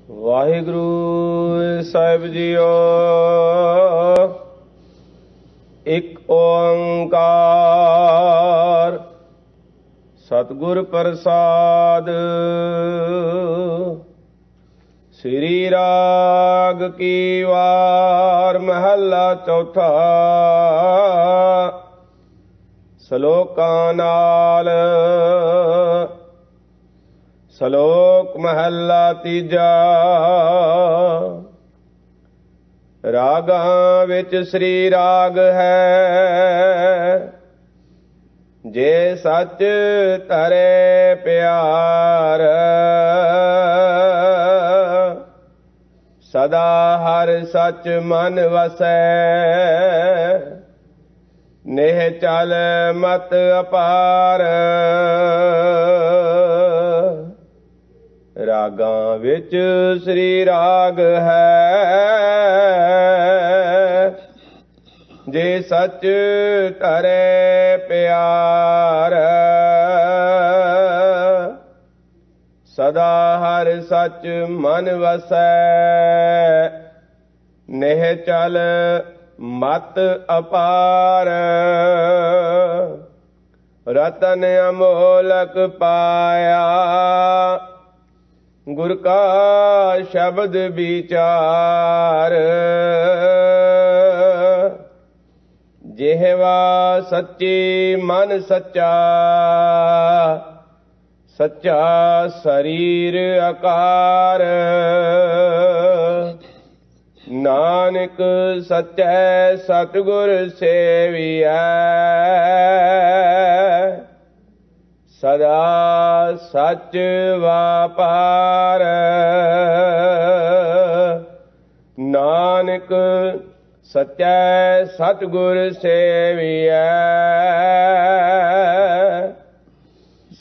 ਵਾਹਿਗੁਰੂ ਸਾਹਿਬ JIO. ਇੱਕ ਓੰਕਾਰ ਸਤਿਗੁਰ ਪ੍ਰਸਾਦ। ਸ੍ਰੀ ਰਾਗ ਕੀ ਵਾਰ ਮਹੱਲਾ ਚੌਥਾ। ਸਲੋਕਾਂ ਨਾਲ। ਸਲੋਕ ਮਹੱਲਾ ਤੀਜਾ। ਰਾਗਾਂ ਵਿੱਚ ਸ੍ਰੀ ਰਾਗ ਹੈ, ਜੇ ਸੱਚ ਧਰੇ ਪਿਆਰ। ਸਦਾ ਹਰ ਸੱਚ ਮਨ ਵਸੈ, ਨਿਹਚਲ ਮਤ ਅਪਾਰ। ਰਾਗਾਂ ਵਿੱਚ ਸ੍ਰੀ ਰਾਗ ਹੈ, ਜੇ ਸੱਚ ਧਰੇ ਪਿਆਰ। ਸਦਾ ਹਰ ਸੱਚ ਮਨ ਵਸੈ, ਨਿਹਚਲ ਮਤ ਅਪਾਰ। ਰਤਨ ਅਮੋਲਕ ਪਾਇਆ, ਗੁਰ ਕਾ ਸ਼ਬਦ ਵਿਚਾਰ। ਜਿਹਵਾ ਸੱਚੀ ਮਨ ਸੱਚਾ, ਸੱਚਾ ਸਰੀਰ ਆਕਾਰ। ਨਾਨਕ ਸੱਚੈ ਸਤਿਗੁਰ ਸੇਵੀਐ, ਸਦਾ ਸੱਚ ਵਾਪਾਰ। ਨਾਨਕ ਸੱਚੈ ਸਤਿਗੁਰ ਸੇਵੀਐ,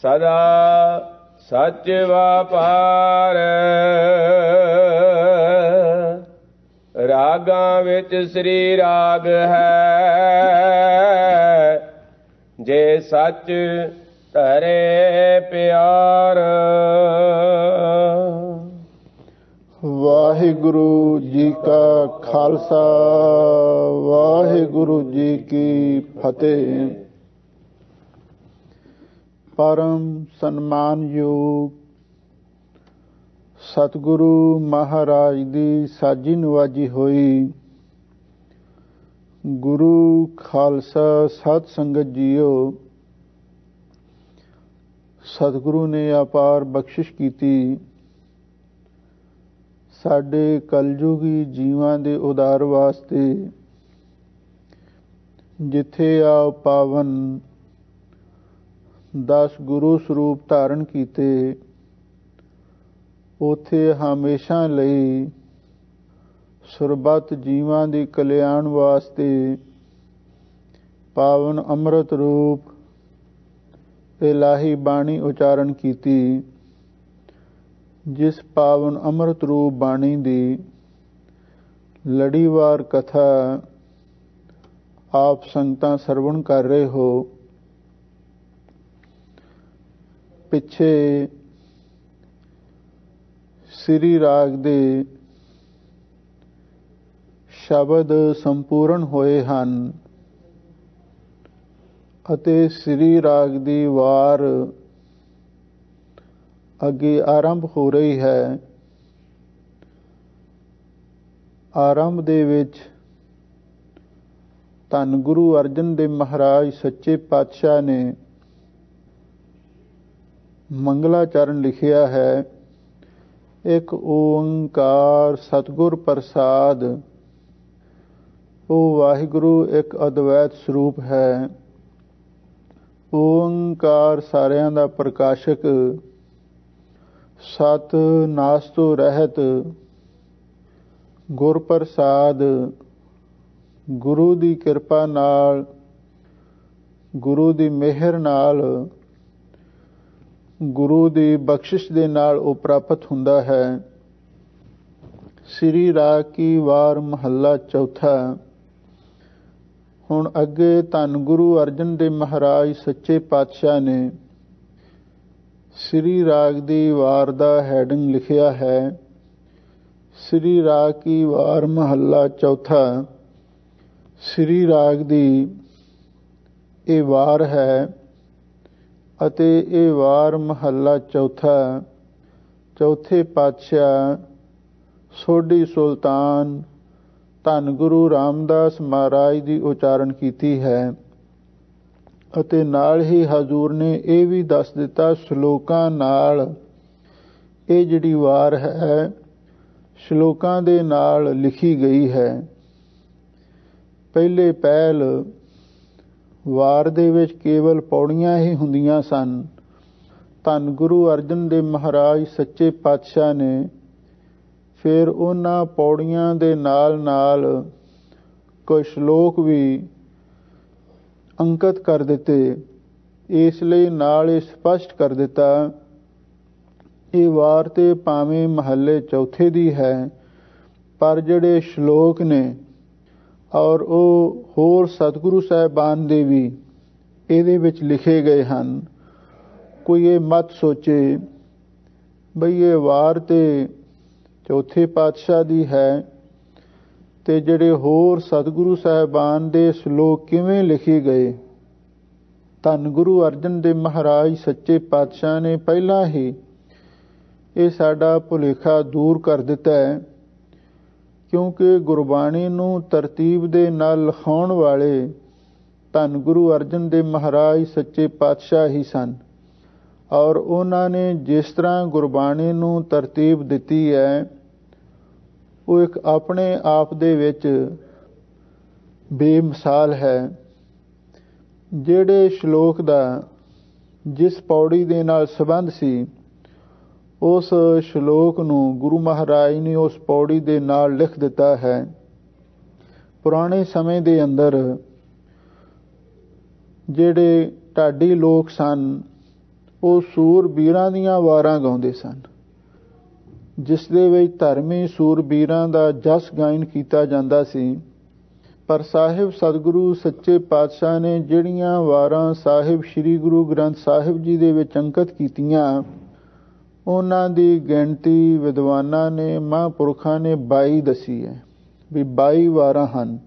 ਸਦਾ ਸੱਚ ਵਾਪਾਰ। ਰਾਗਾਂ ਵਿੱਚ ਸ੍ਰੀ ਰਾਗ ਹੈ, ਜੇ ਸੱਚ ਧਰੇ ਪਿਆਰ। ਵਾਹਿਗੁਰੂ ਜੀ ਕਾ ਖਾਲਸਾ, ਵਾਹਿਗੁਰੂ ਜੀ ਕੀ ਫਤਿਹ। ਪਰਮ ਸਨਮਾਨਯੋਗ ਸਤਿਗੁਰੂ ਮਹਾਰਾਜ ਦੀ ਸਾਜੀ ਨਵਾਜੀ ਹੋਈ ਗੁਰੂ ਖਾਲਸਾ ਸਤ ਸੰਗਤ ਜੀਓ। ਸਤਿਗੁਰੂ ਨੇ ਅਪਾਰ ਬਖਸ਼ਿਸ਼ ਕੀਤੀ, ਸਾਡੇ ਕਲਯੁਗੀ ਜੀਵਾਂ ਦੇ ਉਦਾਰ ਵਾਸਤੇ ਜਿੱਥੇ ਆਪ ਪਾਵਨ 10 ਗੁਰੂ ਸਰੂਪ ਧਾਰਨ ਕੀਤੇ, ਉੱਥੇ ਹਮੇਸ਼ਾ ਲਈ ਸਰਬੱਤ ਜੀਵਾਂ ਦੇ ਕਲਿਆਣ ਵਾਸਤੇ ਪਾਵਨ ਅੰਮ੍ਰਿਤ ਰੂਪ ਇਲਾਹੀ ਬਾਣੀ ਉਚਾਰਨ ਕੀਤੀ। ਜਿਸ ਪਾਵਨ ਅੰਮ੍ਰਿਤ ਰੂਪ ਬਾਣੀ ਦੀ ਲੜੀਵਾਰ ਕਥਾ ਆਪ ਸੰਗਤਾਂ ਸਰਵਣ ਕਰ ਰਹੇ ਹੋ। ਪਿੱਛੇ ਸ੍ਰੀ ਰਾਗ ਦੇ ਸ਼ਬਦ ਸੰਪੂਰਨ ਹੋਏ ਹਨ ਅਤੇ ਸ੍ਰੀ ਰਾਗ ਦੀ ਵਾਰ ਅੱਗੇ ਆਰੰਭ ਹੋ ਰਹੀ ਹੈ। ਆਰੰਭ ਦੇ ਵਿੱਚ ਧੰਨ ਗੁਰੂ ਅਰਜਨ ਦੇਵ ਮਹਾਰਾਜ ਸੱਚੇ ਪਾਤਸ਼ਾਹ ਨੇ ਮੰਗਲਾਚਰਨ ਲਿਖਿਆ ਹੈ। ਇੱਕ ਓੰਕਾਰ ਸਤਿਗੁਰ ਪ੍ਰਸਾਦ। ਉਹ ਵਾਹਿਗੁਰੂ ਇੱਕ ਅਦਵੈਤ ਸਰੂਪ ਹੈ। ਓੰਕਾਰ ਸਾਰਿਆਂ ਦਾ ਪ੍ਰਕਾਸ਼ਕ, ਸਤ ਨਾਸ ਤੋਂ ਰਹਿਤ, ਗੁਰ ਪ੍ਰਸਾਦ। ਗੁਰੂ ਦੀ ਕਿਰਪਾ ਨਾਲ, ਗੁਰੂ ਦੀ ਮਿਹਰ ਨਾਲ, ਗੁਰੂ ਦੀ ਬਖਸ਼ਿਸ਼ ਦੇ ਨਾਲ ਉਹ ਪ੍ਰਾਪਤ ਹੁੰਦਾ ਹੈ। ਸ੍ਰੀ ਰਾਗ ਕੀ ਵਾਰ ਮਹੱਲਾ ਚੌਥਾ। ਹੁਣ ਅੱਗੇ ਧੰਨ ਗੁਰੂ ਅਰਜਨ ਦੇਵ ਮਹਾਰਾਜ ਸੱਚੇ ਪਾਤਸ਼ਾਹ ਨੇ ਸ੍ਰੀ ਰਾਗ ਦੀ ਵਾਰ ਦਾ ਹੈਡਿੰਗ ਲਿਖਿਆ ਹੈ ਸ੍ਰੀ ਰਾਗ ਕੀ ਵਾਰ ਮਹੱਲਾ ਚੌਥਾ। ਸ੍ਰੀ ਰਾਗ ਦੀ ਇਹ ਵਾਰ ਹੈ ਅਤੇ ਇਹ ਵਾਰ ਮਹੱਲਾ ਚੌਥਾ ਚੌਥੇ ਪਾਤਸ਼ਾਹ ਸੋਢੀ ਸੁਲਤਾਨ ਧੰਨ ਗੁਰੂ ਰਾਮਦਾਸ ਮਹਾਰਾਜ ਦੀ ਉਚਾਰਨ ਕੀਤੀ ਹੈ। ਅਤੇ ਨਾਲ ਹੀ ਹਜ਼ੂਰ ਨੇ ਇਹ ਵੀ ਦੱਸ ਦਿੱਤਾ ਸ਼ਲੋਕਾਂ ਨਾਲ ਇਹ ਜਿਹੜੀ ਵਾਰ ਹੈ ਸ਼ਲੋਕਾਂ ਦੇ ਨਾਲ ਲਿਖੀ ਗਈ ਹੈ। ਪਹਿਲੇ ਪਹਿਲ ਵਾਰ ਦੇ ਵਿੱਚ ਕੇਵਲ ਪੌੜੀਆਂ ਹੀ ਹੁੰਦੀਆਂ ਸਨ। ਧੰਨ ਗੁਰੂ ਅਰਜਨ ਦੇਵ ਮਹਾਰਾਜ ਸੱਚੇ ਪਾਤਸ਼ਾਹ ਨੇ ਫਿਰ ਉਹਨਾਂ ਪੌੜੀਆਂ ਦੇ ਨਾਲ ਨਾਲ ਕੁਝ ਸ਼ਲੋਕ ਵੀ ਅੰਕਿਤ ਕਰ ਦਿੱਤੇ। ਇਸ ਲਈ ਨਾਲ ਇਹ ਸਪਸ਼ਟ ਕਰ ਦਿੱਤਾ ਇਹ ਵਾਰ ਤੇ ਭਾਵੇਂ ਮਹੱਲੇ ਚੌਥੇ ਦੀ ਹੈ, ਪਰ ਜਿਹੜੇ ਸ਼ਲੋਕ ਨੇ ਔਰ ਉਹ ਹੋਰ ਸਤਿਗੁਰੂ ਸਾਹਿਬਾਨ ਦੇ ਵੀ ਇਹਦੇ ਵਿੱਚ ਲਿਖੇ ਗਏ ਹਨ। ਕੋਈ ਇਹ ਮਤ ਸੋਚੇ ਬਈ ਇਹ ਵਾਰ ਤੇ ਚੌਥੇ ਪਾਤਸ਼ਾਹ ਦੀ ਹੈ ਤੇ ਜਿਹੜੇ ਹੋਰ ਸਤਿਗੁਰੂ ਸਾਹਿਬਾਨ ਦੇ ਸ਼ਲੋਕ ਕਿਵੇਂ ਲਿਖੇ ਗਏ। ਧੰਨ ਗੁਰੂ ਅਰਜਨ ਦੇਵ ਮਹਾਰਾਜ ਸੱਚੇ ਪਾਤਸ਼ਾਹ ਨੇ ਪਹਿਲਾਂ ਹੀ ਇਹ ਸਾਡਾ ਭੁਲੇਖਾ ਦੂਰ ਕਰ ਦਿੱਤਾ ਹੈ, ਕਿਉਂਕਿ ਗੁਰਬਾਣੀ ਨੂੰ ਤਰਤੀਬ ਦੇ ਨਾਲ ਲਿਖਾਉਣ ਵਾਲੇ ਧੰਨ ਗੁਰੂ ਅਰਜਨ ਦੇਵ ਮਹਾਰਾਜ ਸੱਚੇ ਪਾਤਸ਼ਾਹ ਹੀ ਸਨ। ਔਰ ਉਹਨਾਂ ਨੇ ਜਿਸ ਤਰ੍ਹਾਂ ਗੁਰਬਾਣੀ ਨੂੰ ਤਰਤੀਬ ਦਿੱਤੀ ਹੈ ਉਹ ਇੱਕ ਆਪਣੇ ਆਪ ਦੇ ਵਿੱਚ ਬੇਮਿਸਾਲ ਹੈ। ਜਿਹੜੇ ਸ਼ਲੋਕ ਦਾ ਜਿਸ ਪੌੜੀ ਦੇ ਨਾਲ ਸੰਬੰਧ ਸੀ ਉਸ ਸ਼ਲੋਕ ਨੂੰ ਗੁਰੂ ਮਹਾਰਾਜ ਨੇ ਉਸ ਪੌੜੀ ਦੇ ਨਾਲ ਲਿਖ ਦਿੱਤਾ ਹੈ। ਪੁਰਾਣੇ ਸਮੇਂ ਦੇ ਅੰਦਰ ਜਿਹੜੇ ਢਾਡੀ ਲੋਕ ਸਨ ਉਹ ਸੂਰਬੀਰਾਂ ਦੀਆਂ ਵਾਰਾਂ ਗਾਉਂਦੇ ਸਨ, ਜਿਸ ਦੇ ਵਿੱਚ ਧਰਮੀ ਸੂਰਬੀਰਾਂ ਦਾ ਜਸ ਗਾਇਨ ਕੀਤਾ ਜਾਂਦਾ ਸੀ। ਪਰ ਸਾਹਿਬ ਸਤਿਗੁਰੂ ਸੱਚੇ ਪਾਤਸ਼ਾਹ ਨੇ ਜਿਹੜੀਆਂ ਵਾਰਾਂ ਸਾਹਿਬ ਸ੍ਰੀ ਗੁਰੂ ਗ੍ਰੰਥ ਸਾਹਿਬ ਜੀ ਦੇ ਵਿੱਚ ਅੰਕਿਤ ਕੀਤੀਆਂ ਉਹਨਾਂ ਦੀ ਗਿਣਤੀ ਵਿਦਵਾਨਾਂ ਨੇ ਮਹਾਂਪੁਰਖਾਂ ਨੇ 22 ਦੱਸੀ ਹੈ ਵੀ 22 ਵਾਰਾਂ ਹਨ।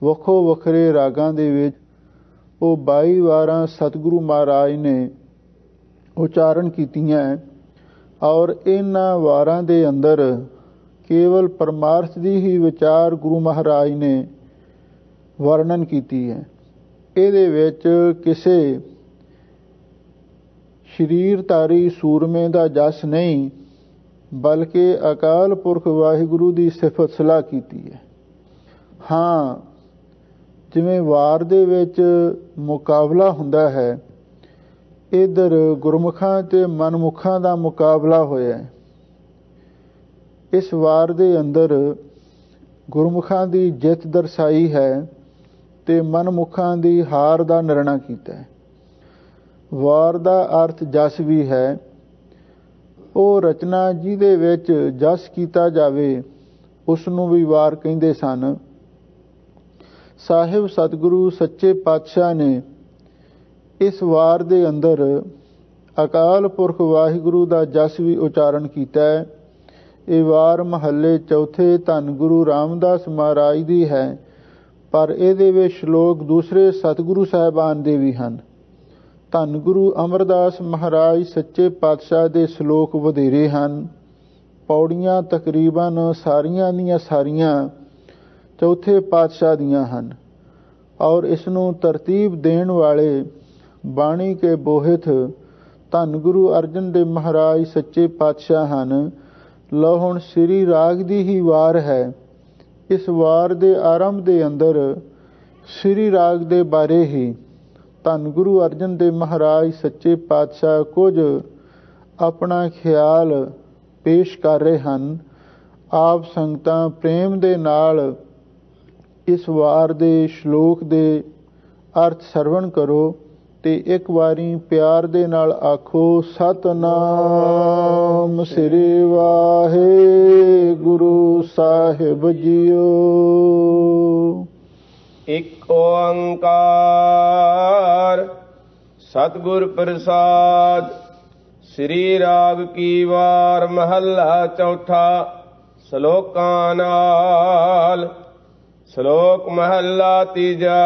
ਵੱਖੋ ਵੱਖਰੇ ਰਾਗਾਂ ਦੇ ਵਿੱਚ ਉਹ 22 ਵਾਰਾਂ ਸਤਿਗੁਰੂ ਮਹਾਰਾਜ ਨੇ ਉਚਾਰਨ ਕੀਤੀਆਂ ਔਰ ਇਹਨਾਂ ਵਾਰਾਂ ਦੇ ਅੰਦਰ ਕੇਵਲ ਪਰਮਾਰਥ ਦੀ ਹੀ ਵਿਚਾਰ ਗੁਰੂ ਮਹਾਰਾਜ ਨੇ ਵਰਣਨ ਕੀਤੀ ਹੈ। ਇਹਦੇ ਵਿੱਚ ਕਿਸੇ ਸ਼ਰੀਰਧਾਰੀ ਸੂਰਮੇ ਦਾ ਜਸ ਨਹੀਂ, ਬਲਕਿ ਅਕਾਲ ਪੁਰਖ ਵਾਹਿਗੁਰੂ ਦੀ ਸਿਫਤ ਸਲਾਹ ਕੀਤੀ ਹੈ। ਹਾਂ, ਜਿਵੇਂ ਵਾਰ ਦੇ ਵਿੱਚ ਮੁਕਾਬਲਾ ਹੁੰਦਾ ਹੈ, ਇੱਧਰ ਗੁਰਮੁਖਾਂ ਤੇ ਮਨਮੁਖਾਂ ਦਾ ਮੁਕਾਬਲਾ ਹੋਇਆ। ਇਸ ਵਾਰ ਦੇ ਅੰਦਰ ਗੁਰਮੁਖਾਂ ਦੀ ਜਿੱਤ ਦਰਸਾਈ ਹੈ ਤੇ ਮਨਮੁਖਾਂ ਦੀ ਹਾਰ ਦਾ ਨਿਰਣਾ ਕੀਤਾ ਹੈ। ਵਾਰ ਦਾ ਅਰਥ ਜਸ ਵੀ ਹੈ। ਉਹ ਰਚਨਾ ਜਿਹਦੇ ਵਿੱਚ ਜਸ ਕੀਤਾ ਜਾਵੇ ਉਸ ਨੂੰ ਵੀ ਵਾਰ ਕਹਿੰਦੇ ਸਨ। ਸਾਹਿਬ ਸਤਿਗੁਰੂ ਸੱਚੇ ਪਾਤਸ਼ਾਹ ਨੇ ਇਸ ਵਾਰ ਦੇ ਅੰਦਰ ਅਕਾਲ ਪੁਰਖ ਵਾਹਿਗੁਰੂ ਦਾ ਜਸ ਵੀ ਉਚਾਰਨ ਕੀਤਾ ਹੈ। ਇਹ ਵਾਰ ਮਹੱਲੇ ਚੌਥੇ ਧੰਨ ਗੁਰੂ ਰਾਮਦਾਸ ਮਹਾਰਾਜ ਦੀ ਹੈ, ਪਰ ਇਹਦੇ ਵਿੱਚ ਸ਼ਲੋਕ ਦੂਸਰੇ ਸਤਿਗੁਰੂ ਸਾਹਿਬਾਨ ਦੇ ਵੀ ਹਨ। ਧੰਨ ਗੁਰੂ ਅਮਰਦਾਸ ਮਹਾਰਾਜ ਸੱਚੇ ਪਾਤਸ਼ਾਹ ਦੇ ਸ਼ਲੋਕ ਵਧੇਰੇ ਹਨ। ਪੌੜੀਆਂ ਤਕਰੀਬਨ ਸਾਰੀਆਂ ਦੀਆਂ ਸਾਰੀਆਂ ਚੌਥੇ ਪਾਤਸ਼ਾਹ ਦੀਆਂ ਹਨ ਔਰ ਇਸ ਨੂੰ ਤਰਤੀਬ ਦੇਣ ਵਾਲੇ ਬਾਣੀ ਕੇ ਬੋਹਿਤ ਧੰਨ ਗੁਰੂ ਅਰਜਨ ਦੇਵ ਮਹਾਰਾਜ ਸੱਚੇ ਪਾਤਸ਼ਾਹ ਹਨ। ਲਓ ਹੁਣ ਸ੍ਰੀ ਰਾਗ ਦੀ ਹੀ ਵਾਰ ਹੈ। ਇਸ ਵਾਰ ਦੇ ਆਰੰਭ ਦੇ ਅੰਦਰ ਸ੍ਰੀ ਰਾਗ ਦੇ ਬਾਰੇ ਹੀ ਧੰਨ ਗੁਰੂ ਅਰਜਨ ਦੇਵ ਮਹਾਰਾਜ ਸੱਚੇ ਪਾਤਸ਼ਾਹ ਕੁਝ ਆਪਣਾ ਖਿਆਲ ਪੇਸ਼ ਕਰ ਰਹੇ ਹਨ। ਆਪ ਸੰਗਤਾਂ ਪ੍ਰੇਮ ਦੇ ਨਾਲ ਇਸ ਵਾਰ ਦੇ ਸ਼ਲੋਕ ਦੇ ਅਰਥ ਸਰਵਣ ਕਰੋ ਤੇ ਇੱਕ ਵਾਰੀ ਪਿਆਰ ਦੇ ਨਾਲ ਆਖੋ ਸਤਿਨਾਮ ਸ੍ਰੀ ਵਾਹਿਗੁਰੂ ਸਾਹਿਬ ਜੀਓ। ਇੱਕ ਓੰਕਾਰ ਸਤਿਗੁਰ ਪ੍ਰਸਾਦ। ਸ੍ਰੀ ਰਾਗ ਕੀ ਵਾਰ ਮਹੱਲਾ ਚੌਥਾ। ਸ਼ਲੋਕਾਂ ਨਾਲ। ਸ਼ਲੋਕ ਮਹੱਲਾ ਤੀਜਾ।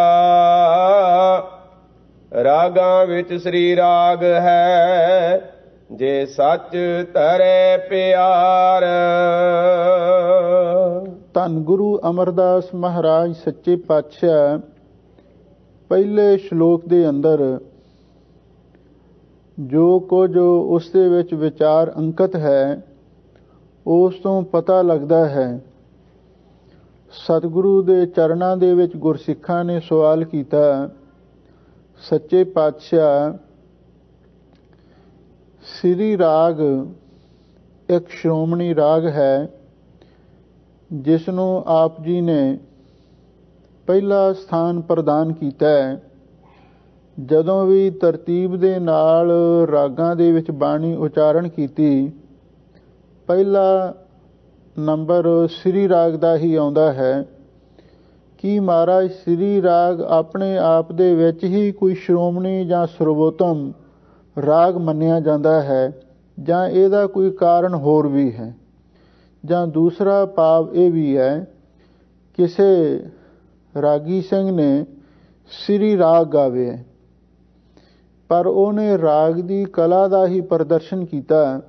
ਰਾਗਾਂ ਵਿੱਚ ਸ੍ਰੀ ਰਾਗ ਹੈ, ਜੇ ਸੱਚ ਧਰੇ ਪਿਆਰ। ਧੰਨ ਗੁਰੂ ਅਮਰਦਾਸ ਮਹਾਰਾਜ ਸੱਚੇ ਪਾਤਸ਼ਾਹ ਪਹਿਲੇ ਸ਼ਲੋਕ ਦੇ ਅੰਦਰ ਜੋ ਕੁਝ ਉਸ ਦੇ ਵਿੱਚ ਵਿਚਾਰ ਅੰਕਿਤ ਹੈ, ਉਸ ਤੋਂ ਪਤਾ ਲੱਗਦਾ ਹੈ ਸਤਿਗੁਰੂ ਦੇ ਚਰਨਾਂ ਦੇ ਵਿੱਚ ਗੁਰਸਿੱਖਾਂ ਨੇ ਸਵਾਲ ਕੀਤਾ, ਸੱਚੇ ਪਾਤਸ਼ਾਹ ਸ੍ਰੀ ਰਾਗ ਇੱਕ ਸ਼੍ਰੋਮਣੀ ਰਾਗ ਹੈ, ਜਿਸ ਨੂੰ ਆਪ ਜੀ ਨੇ ਪਹਿਲਾ ਸਥਾਨ ਪ੍ਰਦਾਨ ਕੀਤਾ ਹੈ। ਜਦੋਂ ਵੀ ਤਰਤੀਬ ਦੇ ਨਾਲ ਰਾਗਾਂ ਦੇ ਵਿੱਚ ਬਾਣੀ ਉਚਾਰਨ ਕੀਤੀ, ਪਹਿਲਾ ਨੰਬਰ ਸ੍ਰੀ ਰਾਗ ਦਾ ਹੀ ਆਉਂਦਾ ਹੈ। ਕਿ ਮਹਾਰਾਜ ਸ੍ਰੀ ਰਾਗ ਆਪਣੇ ਆਪ ਦੇ ਵਿੱਚ ਹੀ ਕੋਈ ਸ਼੍ਰੋਮਣੀ ਜਾਂ ਸਰਵੋਤਮ ਰਾਗ ਮੰਨਿਆ ਜਾਂਦਾ ਹੈ, ਜਾਂ ਇਹਦਾ ਕੋਈ ਕਾਰਨ ਹੋਰ ਵੀ ਹੈ, ਜਾਂ ਦੂਸਰਾ ਭਾਵ ਇਹ ਵੀ ਹੈ, ਕਿਸੇ ਰਾਗੀ ਸਿੰਘ ਨੇ ਸ੍ਰੀ ਰਾਗ ਗਾਵੇ, ਪਰ ਉਹਨੇ ਰਾਗ ਦੀ ਕਲਾ ਦਾ ਹੀ ਪ੍ਰਦਰਸ਼ਨ ਕੀਤਾ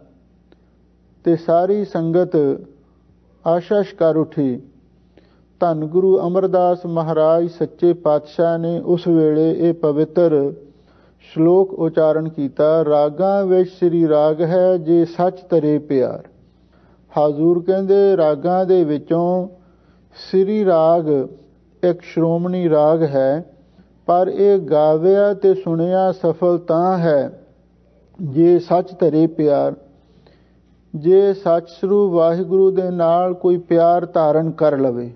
ਤੇ ਸਾਰੀ ਸੰਗਤ ਆਸ਼ਾਸ਼ ਕਰ ਉੱਠੀ। ਧੰਨ ਗੁਰੂ ਅਮਰਦਾਸ ਮਹਾਰਾਜ ਸੱਚੇ ਪਾਤਸ਼ਾਹ ਨੇ ਉਸ ਵੇਲੇ ਇਹ ਪਵਿੱਤਰ ਸ਼ਲੋਕ ਉਚਾਰਨ ਕੀਤਾ, ਰਾਗਾਂ ਵਿੱਚ ਸ੍ਰੀ ਰਾਗ ਹੈ, ਜੇ ਸੱਚ ਧਰੇ ਪਿਆਰ। ਹਾਜ਼ੂਰ ਕਹਿੰਦੇ ਰਾਗਾਂ ਦੇ ਵਿੱਚੋਂ ਸ੍ਰੀ ਰਾਗ ਇੱਕ ਸ਼੍ਰੋਮਣੀ ਰਾਗ ਹੈ, ਪਰ ਇਹ ਗਾਵਿਆ ਤੇ ਸੁਣਿਆ ਸਫਲ ਤਾਂ ਹੈ ਜੇ ਸੱਚ ਧਰੇ ਪਿਆਰ। ਜੇ ਸੱਚ ਸਰੂਪ ਵਾਹਿਗੁਰੂ ਦੇ ਨਾਲ ਕੋਈ ਪਿਆਰ ਧਾਰਨ ਕਰ ਲਵੇ।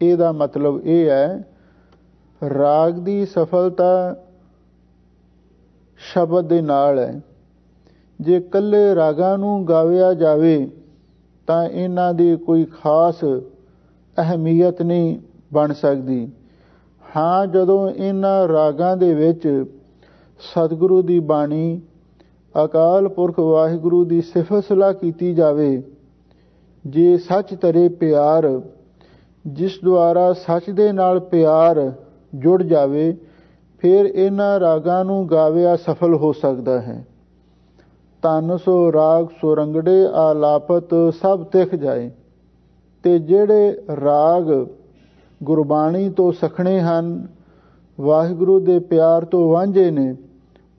ਇਹਦਾ ਮਤਲਬ ਇਹ ਹੈ, ਰਾਗ ਦੀ ਸਫਲਤਾ ਸ਼ਬਦ ਦੇ ਨਾਲ ਹੈ। ਜੇ ਇਕੱਲੇ ਰਾਗਾਂ ਨੂੰ ਗਾਵਿਆ ਜਾਵੇ ਤਾਂ ਇਹਨਾਂ ਦੀ ਕੋਈ ਖਾਸ ਅਹਿਮੀਅਤ ਨਹੀਂ ਬਣ ਸਕਦੀ। ਹਾਂ, ਜਦੋਂ ਇਹਨਾਂ ਰਾਗਾਂ ਦੇ ਵਿੱਚ ਸਤਿਗੁਰੂ ਦੀ ਬਾਣੀ, ਅਕਾਲ ਪੁਰਖ ਵਾਹਿਗੁਰੂ ਦੀ ਸਿਫਤ ਸਲਾਹ ਕੀਤੀ ਜਾਵੇ, ਜੇ ਸੱਚ ਧਰੇ ਪਿਆਰ, ਜਿਸ ਦੁਆਰਾ ਸੱਚ ਦੇ ਨਾਲ ਪਿਆਰ ਜੁੜ ਜਾਵੇ, ਫਿਰ ਇਹਨਾਂ ਰਾਗਾਂ ਨੂੰ ਗਾਵਿਆ ਸਫਲ ਹੋ ਸਕਦਾ ਹੈ। ਧੰਨ ਸੋ ਰਾਗ ਸੁਰੰਗੜੇ ਆਲਾਪਤ ਸਭ ਤਿਖ ਜਾਏ। ਤੇ ਜਿਹੜੇ ਰਾਗ ਗੁਰਬਾਣੀ ਤੋਂ ਸਖਣੇ ਹਨ, ਵਾਹਿਗੁਰੂ ਦੇ ਪਿਆਰ ਤੋਂ ਵਾਂਝੇ ਨੇ,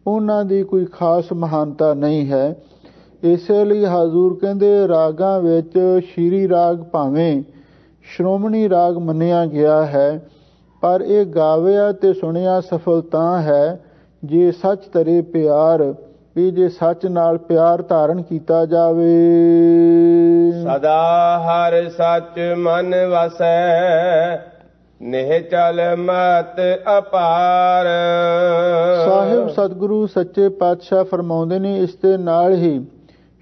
ਉਹਨਾਂ ਦੀ ਕੋਈ ਖਾਸ ਮਹਾਨਤਾ ਨਹੀਂ ਹੈ। ਇਸੇ ਲਈ ਹਾਜ਼ੂਰ ਕਹਿੰਦੇ ਰਾਗਾਂ ਵਿੱਚ ਸ਼੍ਰੀ ਰਾਗ ਭਾਵੇਂ ਸ਼੍ਰੋਮਣੀ ਰਾਗ ਮੰਨਿਆ ਗਿਆ ਹੈ, ਪਰ ਇਹ ਗਾਵਿਆ ਤੇ ਸੁਣਿਆ ਸਫਲ ਤਾਂ ਹੈ ਜੇ ਸੱਚ ਧਰੇ ਪਿਆਰ, ਵੀ ਜੇ ਸੱਚ ਨਾਲ ਪਿਆਰ ਧਾਰਨ ਕੀਤਾ ਜਾਵੇ। ਸਦਾ ਹਰ ਸੱਚ ਮਨ ਵਸੈ, ਨਿਹਚਲ ਮਤ ਅਪਾਰ। ਸਾਹਿਬ ਸਤਿਗੁਰੂ ਸੱਚੇ ਪਾਤਸ਼ਾਹ ਫਰਮਾਉਂਦੇ ਨੇ, ਇਸ ਦੇ ਨਾਲ ਹੀ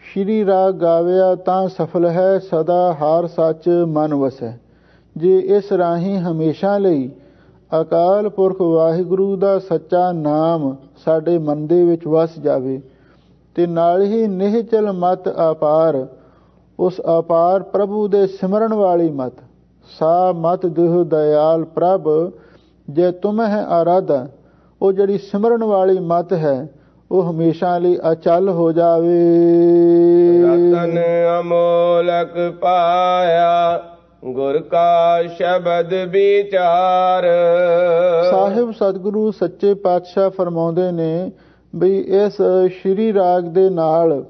ਸ਼੍ਰੀ ਰਾਗ ਗਾਵਿਆ ਤਾਂ ਸਫਲ ਹੈ, ਸਦਾ ਹਰ ਸੱਚ ਮਨ ਵਸੈ। ਜੇ ਇਸ ਰਾਹੀਂ ਹਮੇਸ਼ਾ ਲਈ ਅਕਾਲ ਪੁਰਖ ਵਾਹਿਗੁਰੂ ਦਾ ਸੱਚਾ ਨਾਮ ਸਾਡੇ ਮਨ ਦੇ ਵਿੱਚ ਵਸ ਜਾਵੇ, ਤੇ ਨਾਲ ਹੀ ਨਿਹਚਲ ਮਤ ਅਪਾਰ, ਉਸ ਅਪਾਰ ਪ੍ਰਭੂ ਦੇ ਸਿਮਰਨ ਵਾਲੀ ਮਤ, ਸਾ ਮਤ ਦਿਹੁ ਦਇਆਲ ਪ੍ਰਭ ਜੇ ਤੁਮ ਹੈ ਆਰਾਧਾ, ਉਹ ਜਿਹੜੀ ਸਿਮਰਨ ਵਾਲੀ ਮਤ ਹੈ, ਉਹ ਹਮੇਸ਼ਾ ਲਈ ਅਚਲ ਹੋ ਜਾਵੇ। ਰਤਨ ਅਮੋਲਕ ਪਾਇਆ, ਗੁਰ ਕਾ ਸ਼ਬਦ ਵਿਚਾਰ। ਸਾਹਿਬ ਸਤਿਗੁਰੂ ਸੱਚੇ ਪਾਤਸ਼ਾਹ ਫਰਮਾਉਂਦੇ ਨੇ ਬਈ ਇਸ ਸ਼੍ਰੀ ਰਾਗ ਦੇ ਨਾਲ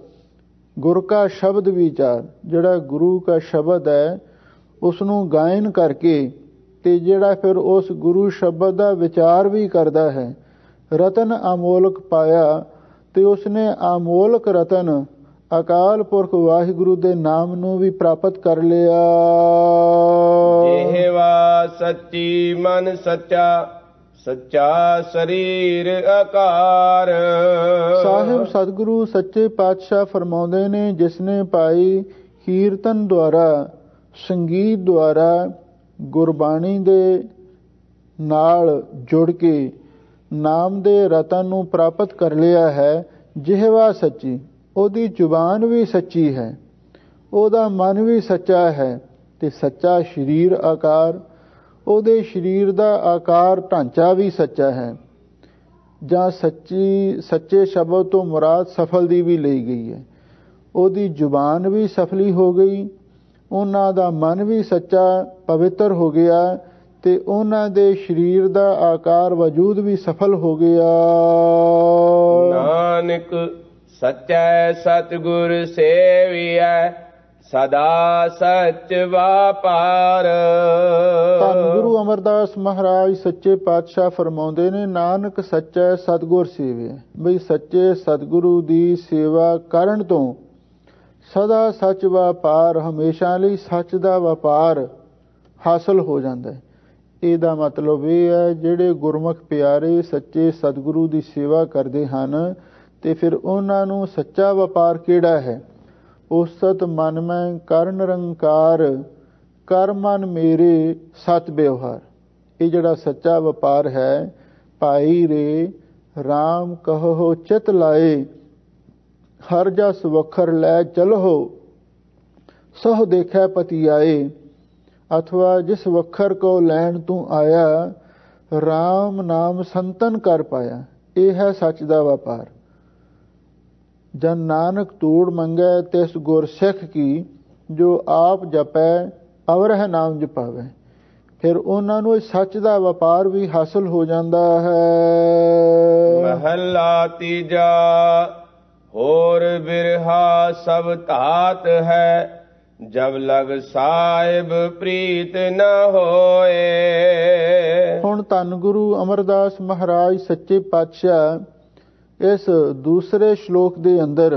ਗੁਰ ਕਾ ਸ਼ਬਦ ਵਿਚਾਰ, ਜਿਹੜਾ ਗੁਰੂ ਕਾ ਸ਼ਬਦ ਹੈ, ਉਸ ਨੂੰ ਗਾਇਨ ਕਰਕੇ ਤੇ ਜਿਹੜਾ ਫਿਰ ਉਸ ਗੁਰੂ ਸ਼ਬਦ ਦਾ ਵਿਚਾਰ ਵੀ ਕਰਦਾ ਹੈ। ਰਤਨ ਅਮੋਲਕ ਪਾਇਆ, ਤੇ ਉਸਨੇ ਅਮੋਲਕ ਰਤਨ ਅਕਾਲ ਪੁਰਖ ਵਾਹਿਗੁਰੂ ਦੇ ਨਾਮ ਨੂੰ ਵੀ ਪ੍ਰਾਪਤ ਕਰ ਲਿਆ। ਜਿਹਵਾ ਸੱਚੀ ਮਨ ਸੱਚਾ, ਸੱਚਾ ਸਰੀਰ ਆਕਾਰ। ਸਾਹਿਬ ਸਤਿਗੁਰੂ ਸੱਚੇ ਪਾਤਸ਼ਾਹ ਫਰਮਾਉਂਦੇ ਨੇ, ਜਿਸਨੇ ਪਾਈ ਕੀਰਤਨ ਦੁਆਰਾ, ਸੰਗੀਤ ਦੁਆਰਾ ਗੁਰਬਾਣੀ ਦੇ ਨਾਲ ਜੁੜ ਕੇ ਨਾਮ ਦੇ ਰਤਨ ਨੂੰ ਪ੍ਰਾਪਤ ਕਰ ਲਿਆ ਹੈ। ਜਿਹਵਾ ਸੱਚੀ, ਉਹਦੀ ਜ਼ੁਬਾਨ ਵੀ ਸੱਚੀ ਹੈ, ਉਹਦਾ ਮਨ ਵੀ ਸੱਚਾ ਹੈ ਤੇ ਸੱਚਾ ਸਰੀਰ ਆਕਾਰ, ਉਹਦੇ ਸਰੀਰ ਦਾ ਆਕਾਰ ਢਾਂਚਾ ਵੀ ਸੱਚਾ ਹੈ। ਜਾਂ ਸੱਚੇ ਸ਼ਬਦ ਤੋਂ ਮੁਰਾਦ ਸਫਲ ਦੀ ਵੀ ਲਈ ਗਈ ਹੈ। ਉਹਦੀ ਜ਼ੁਬਾਨ ਵੀ ਸਫਲੀ ਹੋ ਗਈ, ਉਹਨਾਂ ਦਾ ਮਨ ਵੀ ਸੱਚਾ ਪਵਿੱਤਰ ਹੋ ਗਿਆ ਤੇ ਉਹਨਾਂ ਦੇ ਸਰੀਰ ਦਾ ਆਕਾਰ ਵਜੂਦ ਵੀ ਸਫਲ ਹੋ ਗਿਆ। ਨਾਨਕ ਸੱਚੈ ਸਤਿਗੁਰ ਸੇਵੀਐ, ਸਦਾ ਸੱਚ ਵਾਪਾਰ। ਧੰਨ ਗੁਰੂ ਅਮਰਦਾਸ ਮਹਾਰਾਜ ਸੱਚੇ ਪਾਤਸ਼ਾਹ ਫਰਮਾਉਂਦੇ ਨੇ, ਨਾਨਕ ਸੱਚੈ ਸਤਿਗੁਰ ਸੇਵੀਐ, ਬਈ ਸੱਚੇ ਸਤਿਗੁਰੂ ਦੀ ਸੇਵਾ ਕਰਨ ਤੋਂ ਸਦਾ ਸੱਚ ਵਪਾਰ, ਹਮੇਸ਼ਾ ਲਈ ਸੱਚ ਦਾ ਵਪਾਰ ਹਾਸਲ ਹੋ ਜਾਂਦਾ ਹੈ। ਇਹਦਾ ਮਤਲਬ ਇਹ ਹੈ, ਜਿਹੜੇ ਗੁਰਮੁਖ ਪਿਆਰੇ ਸੱਚੇ ਸਤਿਗੁਰੂ ਦੀ ਸੇਵਾ ਕਰਦੇ ਹਨ ਤੇ ਫਿਰ ਉਹਨਾਂ ਨੂੰ ਸੱਚਾ ਵਪਾਰ ਕਿਹੜਾ ਹੈ? ਉਸਤ ਮਨ ਮੈਂ ਕਰਨ ਨਿਰੰਕਾਰ, ਕਰ ਮਨ ਮੇਰੇ ਸਤ ਵਿਵਹਾਰ। ਇਹ ਜਿਹੜਾ ਸੱਚਾ ਵਪਾਰ ਹੈ, ਭਾਈ ਰੇ ਰਾਮ ਕਹੋ ਚਿਤ ਲਾਏ, ਹਰ ਜਸ ਵਖਰ ਲੈ ਚਲੋ, ਸਹੁ ਦੇਖੈ ਪਤੀ ਆਏ। ਅਥਵਾ ਜਿਸ ਵਖਰ ਕੋ ਲੈਣ ਤੂੰ ਆਇਆ, ਰਾਮ ਨਾਮ ਸੰਤਨ ਕਰ ਪਾਇਆ। ਇਹ ਹੈ ਸੱਚ ਦਾ ਵਪਾਰ। ਜਨ ਨਾਨਕ ਤੋੜ ਮੰਗੈ ਤਿਸ ਗੁਰ ਸਿੱਖ ਕੀ, ਜੋ ਆਪ ਜਪੈ ਅਵਰਹਿ ਨਾਮ ਜਪਾਵੇ। ਫਿਰ ਉਹਨਾਂ ਨੂੰ ਸੱਚ ਦਾ ਵਪਾਰ ਵੀ ਹਾਸਲ ਹੋ ਜਾਂਦਾ ਹੈ। ਮਹੱਲਾ ਤੀਜਾ। ਹੋਰ ਬਿਰਹਾ ਸਭ ਧਾਤ ਹੈ, ਜਬ ਲਗ ਸਾਹਿਬ ਪ੍ਰੀਤ ਨ ਹੋਏ। ਹੁਣ ਧੰਨ ਗੁਰੂ ਅਮਰਦਾਸ ਮਹਾਰਾਜ ਸੱਚੇ ਪਾਤਸ਼ਾਹ ਇਸ ਦੂਸਰੇ ਸ਼ਲੋਕ ਦੇ ਅੰਦਰ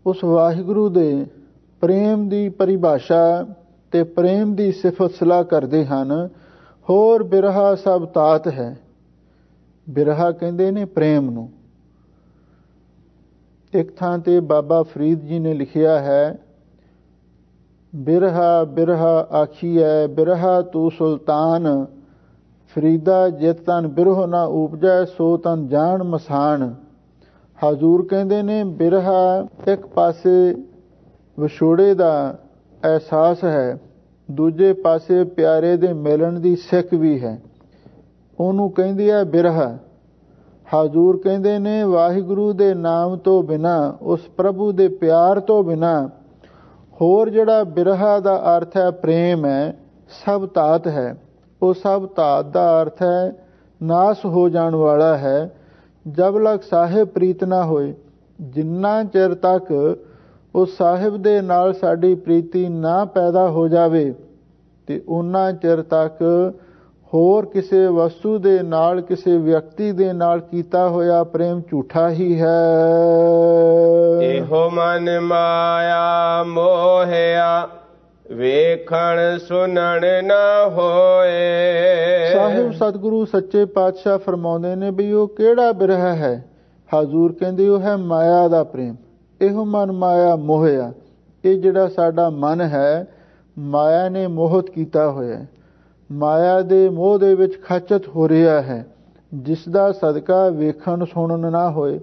ਉਸ ਵਾਹਿਗੁਰੂ ਦੇ ਪ੍ਰੇਮ ਦੀ ਪਰਿਭਾਸ਼ਾ ਤੇ ਪ੍ਰੇਮ ਦੀ ਸਿਫਤ ਸਲਾਹ ਕਰਦੇ ਹਨ। ਹੋਰ ਬਿਰਹਾ ਸਭ ਤਾਤ ਹੈ। ਬਿਰਹਾ ਕਹਿੰਦੇ ਨੇ ਪ੍ਰੇਮ ਨੂੰ। ਇੱਕ ਥਾਂ ਤੇ ਬਾਬਾ ਫਰੀਦ ਜੀ ਨੇ ਲਿਖਿਆ ਹੈ, ਬਿਰਹਾ ਬਿਰਹਾ ਆਖੀਐ ਬਿਰਹਾ ਤੂੰ ਸੁਲਤਾਨ, ਫਰੀਦਾ ਜਿਤ ਤਨ ਬਿਰਹ ਨਾ ਉਪਜੈ, ਸੋ ਤਨ ਜਾਣ ਮਸਾਨ। ਹਜ਼ੂਰ ਕਹਿੰਦੇ ਨੇ ਬਿਰਹਾ ਇੱਕ ਪਾਸੇ ਵਿਛੋੜੇ ਦਾ ਅਹਿਸਾਸ ਹੈ, ਦੂਜੇ ਪਾਸੇ ਪਿਆਰੇ ਦੇ ਮਿਲਣ ਦੀ ਸਿੱਖ ਵੀ ਹੈ। ਉਹਨੂੰ ਕਹਿੰਦੀ ਹੈ ਬਿਰਹਾ। ਹਜ਼ੂਰ ਕਹਿੰਦੇ ਨੇ ਵਾਹਿਗੁਰੂ ਦੇ ਨਾਮ ਤੋਂ ਬਿਨਾਂ, ਉਸ ਪ੍ਰਭੂ ਦੇ ਪਿਆਰ ਤੋਂ ਬਿਨਾਂ ਹੋਰ ਜਿਹੜਾ ਬਿਰਹਾ ਦਾ ਅਰਥ ਹੈ ਪ੍ਰੇਮ ਹੈ, ਸਭ ਧਾਤ ਹੈ। ਉਹ ਸਭ ਧਾਤ ਦਾ ਅਰਥ ਹੈ ਨਾਸ ਹੋ ਜਾਣ ਵਾਲਾ ਹੈ। ਜਬ ਲਗ ਸਾਹਿਬ ਪ੍ਰੀਤ ਨਾ ਹੋਏ, ਜਿੰਨਾ ਚਿਰ ਤੱਕ ਉਸ ਸਾਹਿਬ ਦੇ ਨਾਲ ਸਾਡੀ ਪ੍ਰੀਤੀ ਨਾ ਪੈਦਾ ਹੋ ਜਾਵੇ ਤੇ ਉਹਨਾਂ ਚਿਰ ਤੱਕ ਹੋਰ ਕਿਸੇ ਵਸਤੂ ਦੇ ਨਾਲ, ਕਿਸੇ ਵਿਅਕਤੀ ਦੇ ਨਾਲ ਕੀਤਾ ਹੋਇਆ ਪ੍ਰੇਮ ਝੂਠਾ ਹੀ ਹੈ। ਇਹੋ ਮਨ ਮਾਇਆ ਮੋਹਿਆ, ਵੇਖਣ ਸੁਣਨ ਨਾ ਹੋਏ। ਸਾਹਿਬ ਸਤਿਗੁਰੂ ਸੱਚੇ ਪਾਤਸ਼ਾਹ ਫਰਮਾਉਂਦੇ ਨੇ ਵੀ ਉਹ ਕਿਹੜਾ ਬਿਰਹਾ ਹੈ? ਹਜ਼ੂਰ ਕਹਿੰਦੇ ਉਹ ਹੈ ਮਾਇਆ ਦਾ ਪ੍ਰੇਮ। ਇਹੋ ਮਨ ਮਾਇਆ ਮੋਹਿਆ, ਇਹ ਜਿਹੜਾ ਸਾਡਾ ਮਨ ਹੈ ਮਾਇਆ ਨੇ ਮੋਹਿਤ ਕੀਤਾ ਹੋਇਆ, ਮਾਇਆ ਦੇ ਮੋਹ ਦੇ ਵਿੱਚ ਖਚਤ ਹੋ ਰਿਹਾ ਹੈ, ਜਿਸ ਦਾ ਸਦਕਾ ਵੇਖਣ ਸੁਣਨ ਨਾ ਹੋਏ।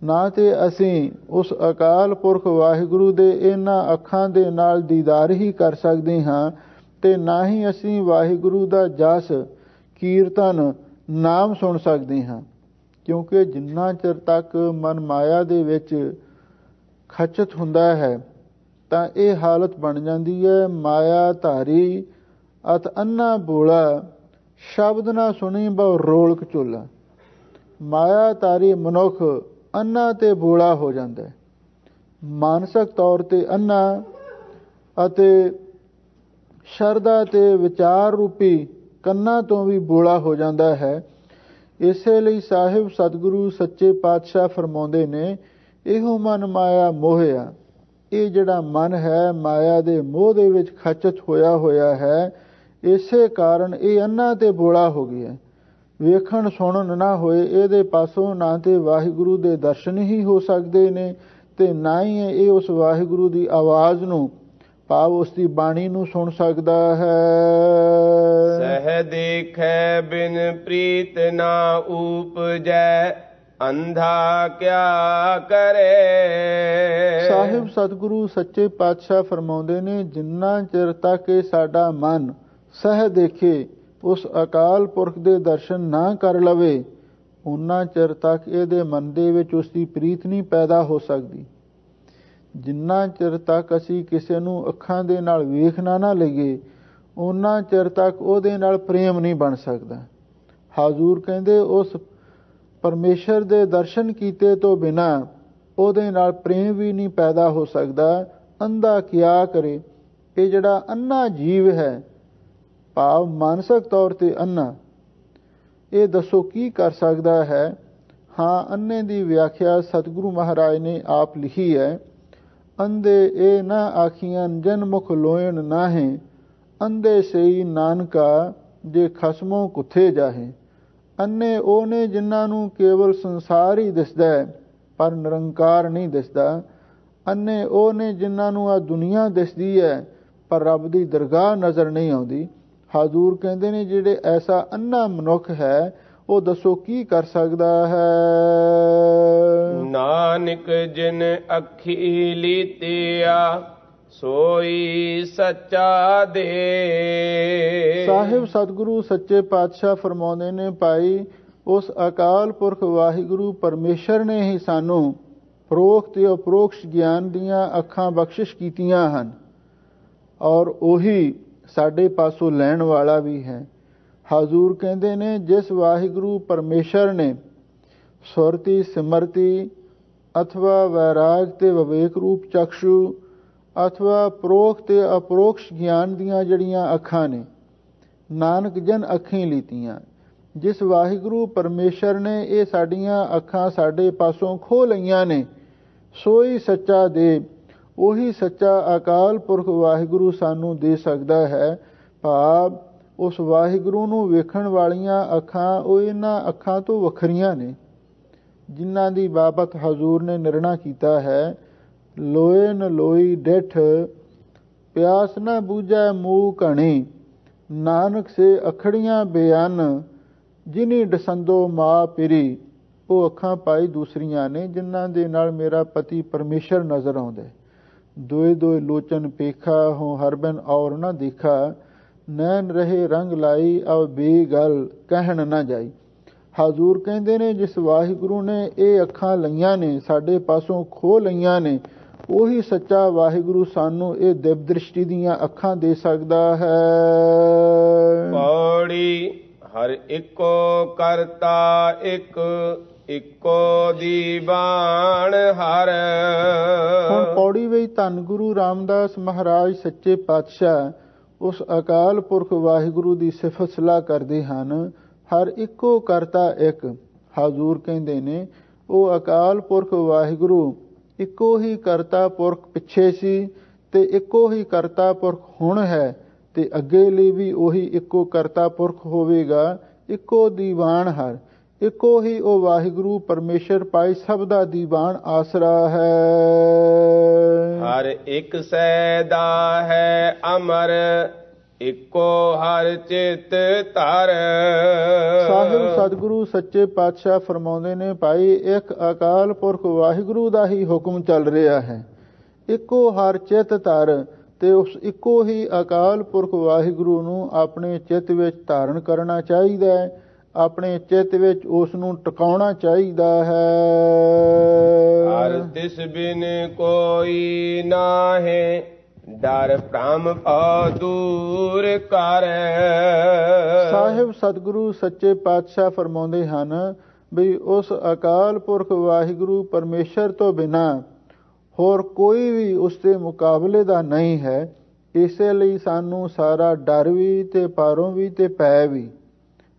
ਨਾ ਤੇ ਅਸੀਂ ਉਸ ਅਕਾਲ ਪੁਰਖ ਵਾਹਿਗੁਰੂ ਦੇ ਇਹਨਾਂ ਅੱਖਾਂ ਦੇ ਨਾਲ ਦੀਦਾਰ ਹੀ ਕਰ ਸਕਦੇ ਹਾਂ ਤੇ ਨਾ ਹੀ ਅਸੀਂ ਵਾਹਿਗੁਰੂ ਦਾ ਜਸ ਕੀਰਤਨ ਨਾਮ ਸੁਣ ਸਕਦੇ ਹਾਂ, ਕਿਉਂਕਿ ਜਿੰਨਾ ਚਿਰ ਤੱਕ ਮਨ ਮਾਇਆ ਦੇ ਵਿੱਚ ਖਚਤ ਹੁੰਦਾ ਹੈ ਤਾਂ ਇਹ ਹਾਲਤ ਬਣ ਜਾਂਦੀ ਹੈ, ਮਾਇਆ ਧਾਰੀ ਅਤ ਅੰਨਾ ਬੋਲਾ, ਸ਼ਬਦ ਨਾ ਸੁਣੀ ਬਹੁ ਰੋਲਕ ਝੋਲਾ। ਮਾਇਆ ਧਾਰੀ ਮਨੁੱਖ ਅੰਨਾ ਤੇ ਬੋਲਾ ਹੋ ਜਾਂਦਾ ਹੈ, ਮਾਨਸਿਕ ਤੌਰ ਤੇ ਅੰਨਾ ਅਤੇ ਸ਼ਰਧਾ ਤੇ ਵਿਚਾਰ ਰੂਪੀ ਕੰਨਾਂ ਤੋਂ ਵੀ ਬੋਲਾ ਹੋ ਜਾਂਦਾ ਹੈ। ਇਸੇ ਲਈ ਸਾਹਿਬ ਸਤਿਗੁਰੂ ਸੱਚੇ ਪਾਤਸ਼ਾਹ ਫਰਮਾਉਂਦੇ ਨੇ, ਇਹੋ ਮਨ ਮਾਇਆ ਮੋਹਿਆ। ਇਹ ਜਿਹੜਾ ਮਨ ਹੈ ਮਾਇਆ ਦੇ ਮੋਹ ਦੇ ਵਿੱਚ ਖਚਤ ਹੋਇਆ ਹੈ, ਇਸੇ ਕਾਰਨ ਇਹ ਅੰਨਾ ਤੇ ਬੋਲਾ ਹੋ ਗਿਆ। ਵੇਖਣ ਸੁਣਨ ਨਾ ਹੋਏ, ਇਹਦੇ ਪਾਸੋਂ ਨਾ ਤੇ ਵਾਹਿਗੁਰੂ ਦੇ ਦਰਸ਼ਨ ਹੀ ਹੋ ਸਕਦੇ ਨੇ ਤੇ ਨਾ ਹੀ ਇਹ ਉਸ ਵਾਹਿਗੁਰੂ ਦੀ ਆਵਾਜ਼ ਨੂੰ, ਭਾਵ ਉਸ ਦੀ ਬਾਣੀ ਨੂੰ ਸੁਣ ਸਕਦਾ ਹੈ। ਸਹਿ ਦੇਖੈ ਬਿਨ ਪ੍ਰੀਤ ਨਾ ਊਪਜੈ, ਅੰਧਾ ਕਿਆ ਕਰੇ। ਸਾਹਿਬ ਸਤਿਗੁਰੂ ਸੱਚੇ ਪਾਤਸ਼ਾਹ ਫਰਮਾਉਂਦੇ ਨੇ, ਜਿੰਨਾ ਚਿਰ ਤੱਕ ਇਹ ਸਾਡਾ ਮਨ ਸਹਿ ਦੇਖੇ, ਉਸ ਅਕਾਲ ਪੁਰਖ ਦੇ ਦਰਸ਼ਨ ਨਾ ਕਰ ਲਵੇ, ਉਨਾ ਚਿਰ ਤੱਕ ਇਹਦੇ ਮਨ ਦੇ ਵਿੱਚ ਉਸ ਦੀ ਪ੍ਰੀਤ ਨਹੀਂ ਪੈਦਾ ਹੋ ਸਕਦੀ। ਜਿੰਨਾ ਚਿਰ ਤੱਕ ਅਸੀਂ ਕਿਸੇ ਨੂੰ ਅੱਖਾਂ ਦੇ ਨਾਲ ਵੇਖਣਾ ਨਾ ਲਈਏ, ਉਨਾ ਚਿਰ ਤੱਕ ਉਹਦੇ ਨਾਲ ਪ੍ਰੇਮ ਨਹੀਂ ਬਣ ਸਕਦਾ। ਹਾਜ਼ੂਰ ਕਹਿੰਦੇ, ਉਸ ਪਰਮੇਸ਼ਰ ਦੇ ਦਰਸ਼ਨ ਕੀਤੇ ਤੋਂ ਬਿਨਾ ਉਹਦੇ ਨਾਲ ਪ੍ਰੇਮ ਵੀ ਨਹੀਂ ਪੈਦਾ ਹੋ ਸਕਦਾ। ਅੰਧਾ ਕਿਆ ਕਰੇ। ਇਹ ਜਿਹੜਾ ਅੰਨਾ ਜੀਵ ਹੈ, ਭਾਵ ਮਾਨਸਿਕ ਤੌਰ ਤੇ ਅੰਨਾ, ਇਹ ਦੱਸੋ ਕੀ ਕਰ ਸਕਦਾ ਹੈ। ਹਾਂ, ਅੰਨੇ ਦੀ ਵਿਆਖਿਆ ਸਤਿਗੁਰੂ ਮਹਾਰਾਜ ਨੇ ਆਪ ਲਿਖੀ ਹੈ। ਅੰਧੇ ਇਹ ਨਾ ਆਖੀਆਂ ਜਨ ਮੁਖ ਲੋਇਣ ਨਾਹੇ, ਅੰਧੇ ਸਈ ਨਾਨਕਾ ਜੇ ਖਸਮੋਂ ਕੁੱਥੇ ਜਾਹੇ। ਅੰਨੇ ਉਹ ਨੇ ਜਿਨ੍ਹਾਂ ਨੂੰ ਕੇਵਲ ਸੰਸਾਰ ਹੀ ਦਿਸਦਾ ਹੈ, ਪਰ ਨਿਰੰਕਾਰ ਨਹੀਂ ਦਿਸਦਾ। ਅੰਨੇ ਉਹ ਨੇ ਜਿਨ੍ਹਾਂ ਨੂੰ ਆ ਦੁਨੀਆ ਦਿਸਦੀ ਹੈ, ਪਰ ਰੱਬ ਦੀ ਦਰਗਾਹ ਨਜ਼ਰ ਨਹੀਂ ਆਉਂਦੀ। ਹਾਜ਼ੂਰ ਕਹਿੰਦੇ ਨੇ, ਜਿਹੜੇ ਐਸਾ ਅੰਨਾ ਮਨੁੱਖ ਹੈ, ਉਹ ਦੱਸੋ ਕੀ ਕਰ ਸਕਦਾ ਹੈ। ਨਾਨਕ ਜਿਨ ਅੱਖੀ ਲੀਤਿਆ, ਸੋਈ ਸੱਚਾ ਦੇ। ਸਾਹਿਬ ਸਤਿਗੁਰੂ ਸੱਚੇ ਪਾਤਸ਼ਾਹ ਫਰਮਾਉਂਦੇ ਨੇ, ਭਾਈ ਉਸ ਅਕਾਲ ਪੁਰਖ ਵਾਹਿਗੁਰੂ ਪਰਮੇਸ਼ਰ ਨੇ ਹੀ ਸਾਨੂੰ ਪ੍ਰੋਖ ਤੇ ਅਪਰੋਕਸ਼ ਗਿਆਨ ਦੀਆਂ ਅੱਖਾਂ ਬਖਸ਼ਿਸ਼ ਕੀਤੀਆਂ ਹਨ, ਔਰ ਉਹੀ ਸਾਡੇ ਪਾਸੋਂ ਲੈਣ ਵਾਲਾ ਵੀ ਹੈ। ਹਾਜ਼ੂਰ ਕਹਿੰਦੇ ਨੇ, ਜਿਸ ਵਾਹਿਗੁਰੂ ਪਰਮੇਸ਼ਰ ਨੇ ਸੁਰਤੀ ਸਿਮਰਤੀ ਅਥਵਾ ਵੈਰਾਗ ਤੇ ਵਿਵੇਕ ਰੂਪ ਚਕਸ਼ੂ ਅਥਵਾ ਪ੍ਰੋਖ ਤੇ ਅਪਰੋਕਸ਼ ਗਿਆਨ ਦੀਆਂ ਜਿਹੜੀਆਂ ਅੱਖਾਂ ਨੇ, ਨਾਨਕ ਜਨ ਅੱਖੀਂ ਲੀਤੀਆਂ, ਜਿਸ ਵਾਹਿਗੁਰੂ ਪਰਮੇਸ਼ਰ ਨੇ ਇਹ ਸਾਡੀਆਂ ਅੱਖਾਂ ਸਾਡੇ ਪਾਸੋਂ ਖੋਹ ਲਈਆਂ ਨੇ, ਸੋਈ ਸੱਚਾ ਦੇ। ਉਹੀ ਸੱਚਾ ਅਕਾਲ ਪੁਰਖ ਵਾਹਿਗੁਰੂ ਸਾਨੂੰ ਦੇ ਸਕਦਾ ਹੈ। ਭਾਵ ਉਸ ਵਾਹਿਗੁਰੂ ਨੂੰ ਵੇਖਣ ਵਾਲੀਆਂ ਅੱਖਾਂ ਉਹ ਇਹਨਾਂ ਅੱਖਾਂ ਤੋਂ ਵੱਖਰੀਆਂ ਨੇ, ਜਿਨ੍ਹਾਂ ਦੀ ਬਾਬਤ ਹਜ਼ੂਰ ਨੇ ਨਿਰਣਾ ਕੀਤਾ ਹੈ। ਲੋਏ ਨ ਲੋਈ ਡਿਠ, ਪਿਆਸ ਨਾ ਬੂਝੈ ਮੂਹ ਘਣੀ, ਨਾਨਕ ਸੇ ਅਖੜੀਆਂ ਬੇਅਨ, ਜਿਨੀ ਡਸੰਦੋ ਮਾਂ ਪਿਰੀ। ਉਹ ਅੱਖਾਂ ਪਾਈ ਦੂਸਰੀਆਂ ਨੇ, ਜਿਨ੍ਹਾਂ ਦੇ ਨਾਲ ਮੇਰਾ ਪਤੀ ਪਰਮੇਸ਼ਰ ਨਜ਼ਰ ਆਉਂਦਾ। ਦੋਏ ਦੋਏ ਲੋਚਨ ਪੇਖਾ ਹੋ ਹਰਬਨ ਔਰ ਨਾ ਦੇਖਾ, ਨੈਣ ਰਹੇ ਰੰਗ ਲਾਈ ਅਵ ਬੇਗਲ ਕਹਿਣ ਨਾ ਜਾਈ। ਹਾਜ਼ੂਰ ਕਹਿੰਦੇ ਨੇ, ਜਿਸ ਵਾਹਿਗੁਰੂ ਨੇ ਇਹ ਅੱਖਾਂ ਲਈਆਂ ਨੇ, ਸਾਡੇ ਪਾਸੋਂ ਖੋਹ ਲਈਆਂ ਨੇ, ਉਹੀ ਸੱਚਾ ਵਾਹਿਗੁਰੂ ਸਾਨੂੰ ਇਹ ਦਿਵ ਦ੍ਰਿਸ਼ਟੀ ਦੀਆਂ ਅੱਖਾਂ ਦੇ ਸਕਦਾ ਹੈ। ਪੌੜੀ ਹਰ ਇੱਕੋ ਕਰਤਾ ਇੱਕ, ਇੱਕੋ ਦੀਵਾਨ ਹਰ। ਹੁਣ ਪੌੜੀ ਵਿੱਚ ਧੰਨ ਗੁਰੂ ਰਾਮਦਾਸ ਮਹਾਰਾਜ ਸੱਚੇ ਪਾਤਸ਼ਾਹ ਉਸ ਅਕਾਲ ਪੁਰਖ ਵਾਹਿਗੁਰੂ ਦੀ ਸਿਫਤ ਸਲਾਹ ਕਰਦੇ ਹਨ। ਹਰ ਇੱਕੋ ਕਰਤਾ ਇੱਕ। ਹਾਜ਼ੂਰ ਕਹਿੰਦੇ ਨੇ, ਉਹ ਅਕਾਲ ਪੁਰਖ ਵਾਹਿਗੁਰੂ ਇੱਕੋ ਹੀ ਕਰਤਾ ਪੁਰਖ ਪਿੱਛੇ ਸੀ ਤੇ ਇੱਕੋ ਹੀ ਕਰਤਾ ਪੁਰਖ ਹੁਣ ਹੈ, ਤੇ ਅੱਗੇ ਲਈ ਵੀ ਉਹੀ ਇੱਕੋ ਕਰਤਾ ਪੁਰਖ ਹੋਵੇਗਾ। ਇੱਕੋ ਦੀਵਾਨ ਹਰ, ਇੱਕੋ ਹੀ ਉਹ ਵਾਹਿਗੁਰੂ ਪਰਮੇਸ਼ਰ ਪਾਈ ਸਭ ਦਾ ਦੀਵਾਨ ਆਸਰਾ ਹੈ। ਹਰ ਇੱਕ ਸੈਦਾ ਹੈ ਅਮਰ, ਇੱਕੋ ਹਰ ਚਿਤ ਧਰ। ਸਾਹਿਬ ਸਤਿਗੁਰੂ ਸੱਚੇ ਪਾਤਸ਼ਾਹ ਫਰਮਾਉਂਦੇ ਨੇ, ਭਾਈ ਇੱਕ ਅਕਾਲ ਪੁਰਖ ਵਾਹਿਗੁਰੂ ਦਾ ਹੀ ਹੁਕਮ ਚੱਲ ਰਿਹਾ ਹੈ। ਇੱਕੋ ਹਰ ਚਿਤ ਧਰ, ਤੇ ਉਸ ਇੱਕੋ ਹੀ ਅਕਾਲ ਪੁਰਖ ਵਾਹਿਗੁਰੂ ਨੂੰ ਆਪਣੇ ਚਿੱਤ ਵਿੱਚ ਧਾਰਨ ਕਰਨਾ ਚਾਹੀਦਾ ਹੈ, ਆਪਣੇ ਚਿੱਤ ਵਿੱਚ ਉਸ ਨੂੰ ਟਿਕਾਉਣਾ ਚਾਹੀਦਾ ਹੈ। ਹਰ ਤਿਸ ਬਿਨ ਕੋਈ ਨਾਹੀ, ਡਰ ਭ੍ਰਮ ਭਉ ਦੂਰ ਕਰ। ਸਾਹਿਬ ਸਤਿਗੁਰੂ ਸੱਚੇ ਪਾਤਸ਼ਾਹ ਫਰਮਾਉਂਦੇ ਹਨ ਵੀ ਉਸ ਅਕਾਲ ਪੁਰਖ ਵਾਹਿਗੁਰੂ ਪਰਮੇਸ਼ਰ ਤੋਂ ਬਿਨਾਂ ਹੋਰ ਕੋਈ ਵੀ ਉਸ ਦੇ ਮੁਕਾਬਲੇ ਦਾ ਨਹੀਂ ਹੈ। ਇਸੇ ਲਈ ਸਾਨੂੰ ਸਾਰਾ ਡਰ ਵੀ ਤੇ ਪਾਰੋਂ ਵੀ ਤੇ ਭੈ ਵੀ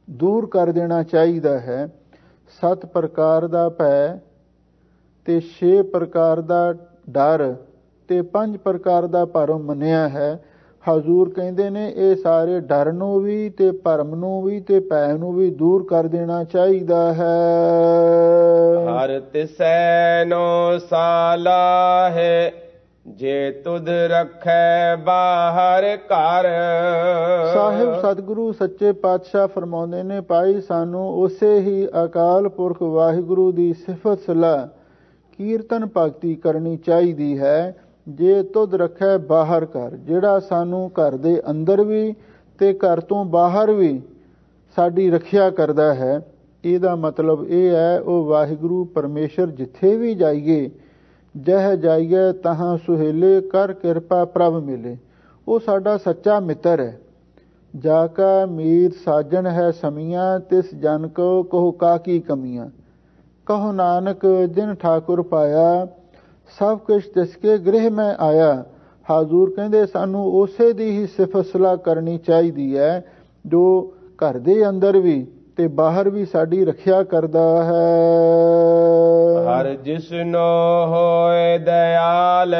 ਦੂਰ ਕਰ ਦੇਣਾ ਚਾਹੀਦਾ ਹੈ। 7 ਪ੍ਰਕਾਰ ਦਾ ਭੈ ਤੇ 6 ਪ੍ਰਕਾਰ ਦਾ ਡਰ ਤੇ 5 ਪ੍ਰਕਾਰ ਦਾ ਭਰਮ ਮੰਨਿਆ ਹੈ। ਹਜ਼ੂਰ ਕਹਿੰਦੇ ਨੇ, ਇਹ ਸਾਰੇ ਡਰ ਨੂੰ ਵੀ ਤੇ ਭਰਮ ਨੂੰ ਵੀ ਤੇ ਭੈ ਨੂੰ ਵੀ ਦੂਰ ਕਰ ਦੇਣਾ ਚਾਹੀਦਾ ਹੈ। ਹਰ ਤਿਸੈ ਨੋ ਸਾਲਾ ਹੈ, ਜੇ ਤੁਧ ਰੱਖੈ ਬਾਹਰ ਘਰ। ਸਾਹਿਬ ਸਤਿਗੁਰੂ ਸੱਚੇ ਪਾਤਸ਼ਾਹ ਫਰਮਾਉਂਦੇ ਨੇ, ਭਾਈ ਸਾਨੂੰ ਉਸੇ ਹੀ ਅਕਾਲ ਪੁਰਖ ਵਾਹਿਗੁਰੂ ਦੀ ਸਿਫਤ ਸਲਾਹ ਕੀਰਤਨ ਭਗਤੀ ਕਰਨੀ ਚਾਹੀਦੀ ਹੈ। ਜੇ ਤੁਧ ਰੱਖੈ ਬਾਹਰ ਘਰ, ਜਿਹੜਾ ਸਾਨੂੰ ਘਰ ਦੇ ਅੰਦਰ ਵੀ ਤੇ ਘਰ ਤੋਂ ਬਾਹਰ ਵੀ ਸਾਡੀ ਰੱਖਿਆ ਕਰਦਾ ਹੈ। ਇਹਦਾ ਮਤਲਬ ਇਹ ਹੈ, ਉਹ ਵਾਹਿਗੁਰੂ ਪਰਮੇਸ਼ਰ ਜਿੱਥੇ ਵੀ ਜਾਈਏ, ਜਹ ਜਾਈਏ ਤਹਾਂ ਸੁਹੇਲੇ, ਕਰ ਕਿਰਪਾ ਪ੍ਰਭ ਮਿਲੇ। ਉਹ ਸਾਡਾ ਸੱਚਾ ਮਿੱਤਰ ਹੈ। ਜਾ ਕਾ ਮੀਤ ਸਾਜਣ ਹੈ ਸਮੀਆਂ, ਤਿਸ ਜਨ ਕੋ ਕਹੋ ਕਾਕੀ ਕਮੀਆਂ। ਕਹੋ ਨਾਨਕ ਜਿਨ ਠਾਕੁਰ ਪਾਇਆ, ਸਭ ਕੁਛ ਤਿਸਕੇ ਗ੍ਰਹਿ ਮੈਂ ਆਇਆ। ਹਾਜ਼ੂਰ ਕਹਿੰਦੇ ਸਾਨੂੰ ਉਸੇ ਦੀ ਹੀ ਸਿਫਤ ਸਲਾਹ ਕਰਨੀ ਚਾਹੀਦੀ ਹੈ, ਜੋ ਘਰ ਦੇ ਅੰਦਰ ਵੀ ਤੇ ਬਾਹਰ ਵੀ ਸਾਡੀ ਰੱਖਿਆ ਕਰਦਾ ਹੈ। ਹਰ ਜਿਸਨੋ ਹੋਏ ਦਇਆਲ,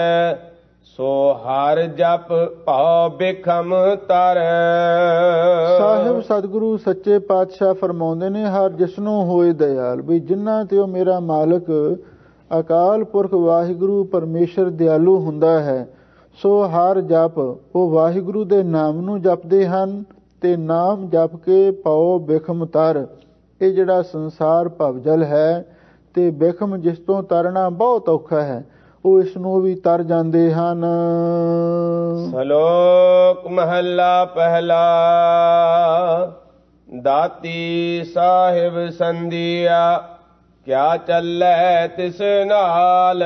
ਸੋ ਹਰ ਜਪ ਭਉ ਬਿਖਮ ਤਰ। ਸਾਹਿਬ ਸਤਿਗੁਰੂ ਸੱਚੇ ਪਾਤਸ਼ਾਹ ਫਰਮਾਉਂਦੇ ਨੇ, ਹਰ ਜਿਸਨੂੰ ਹੋਏ ਦਇਆਲ, ਵੀ ਜਿਨ੍ਹਾਂ ਤੇ ਉਹ ਮੇਰਾ ਮਾਲਕ ਅਕਾਲ ਪੁਰਖ ਵਾਹਿਗੁਰੂ ਪਰਮੇਸ਼ਰ ਦਿਆਲੂ ਹੁੰਦਾ ਹੈ, ਸੋ ਹਰ ਜਪ, ਉਹ ਵਾਹਿਗੁਰੂ ਦੇ ਨਾਮ ਨੂੰ ਜਪਦੇ ਹਨ ਤੇ ਨਾਮ ਜਪ ਕੇ ਪਾਓ ਬਿਖਮ ਤਰ। ਇਹ ਜਿਹੜਾ ਸੰਸਾਰ ਭਵਜਲ ਹੈ ਤੇ ਬਿਖਮ ਜਿਸ ਤੋਂ ਤਰਨਾ ਬਹੁਤ ਔਖਾ ਹੈ, ਉਹ ਇਸ ਨੂੰ ਵੀ ਤਰ ਜਾਂਦੇ ਹਨ। ਸ਼ਲੋਕ ਮਹੱਲਾ ਪਹਿਲਾ। ਦਾਤੀ ਸਾਹਿਬ ਸੰਧਿਆ, ਕਿਆ ਚੱਲੈ ਤਿਸ ਨਾਲ।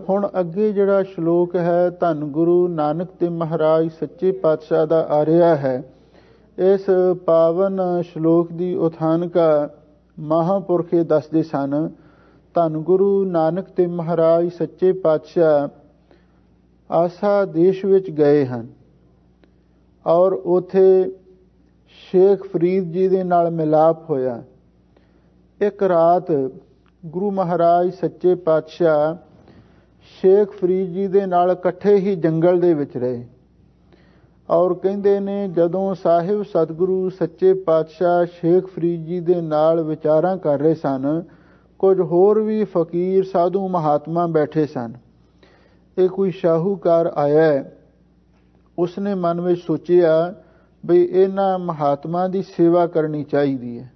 ਹੁਣ ਅੱਗੇ ਜਿਹੜਾ ਸ਼ਲੋਕ ਹੈ, ਧੰਨ ਗੁਰੂ ਨਾਨਕ ਦੇਵ ਮਹਾਰਾਜ ਸੱਚੇ ਪਾਤਸ਼ਾਹ ਦਾ ਆ ਰਿਹਾ ਹੈ। ਇਸ ਪਾਵਨ ਸ਼ਲੋਕ ਦੀ ਉਥਾਨਕਾ ਮਹਾਂਪੁਰਖੇ ਦੱਸਦੇ ਸਨ। ਧੰਨ ਗੁਰੂ ਨਾਨਕ ਦੇਵ ਮਹਾਰਾਜ ਸੱਚੇ ਪਾਤਸ਼ਾਹ ਆਸਾ ਦੇਸ਼ ਵਿੱਚ ਗਏ ਹਨ ਔਰ ਉਥੇ ਸ਼ੇਖ ਫਰੀਦ ਜੀ ਦੇ ਨਾਲ ਮਿਲਾਪ ਹੋਇਆ। ਇੱਕ ਰਾਤ ਗੁਰੂ ਮਹਾਰਾਜ ਸੱਚੇ ਪਾਤਸ਼ਾਹ ਸ਼ੇਖ ਫਰੀਦ ਜੀ ਦੇ ਨਾਲ ਇਕੱਠੇ ਹੀ ਜੰਗਲ ਦੇ ਵਿੱਚ ਰਹੇ ਔਰ ਕਹਿੰਦੇ ਨੇ, ਜਦੋਂ ਸਾਹਿਬ ਸਤਿਗੁਰੂ ਸੱਚੇ ਪਾਤਸ਼ਾਹ ਸ਼ੇਖ ਫਰੀਦ ਜੀ ਦੇ ਨਾਲ ਵਿਚਾਰਾਂ ਕਰ ਰਹੇ ਸਨ, ਕੁਝ ਹੋਰ ਵੀ ਫਕੀਰ ਸਾਧੂ ਮਹਾਤਮਾ ਬੈਠੇ ਸਨ। ਇਹ ਕੋਈ ਸ਼ਾਹੂਕਾਰ ਆਇਆ, ਉਸਨੇ ਮਨ ਵਿੱਚ ਸੋਚਿਆ ਬਈ ਇਹਨਾਂ ਮਹਾਤਮਾ ਦੀ ਸੇਵਾ ਕਰਨੀ ਚਾਹੀਦੀ ਹੈ।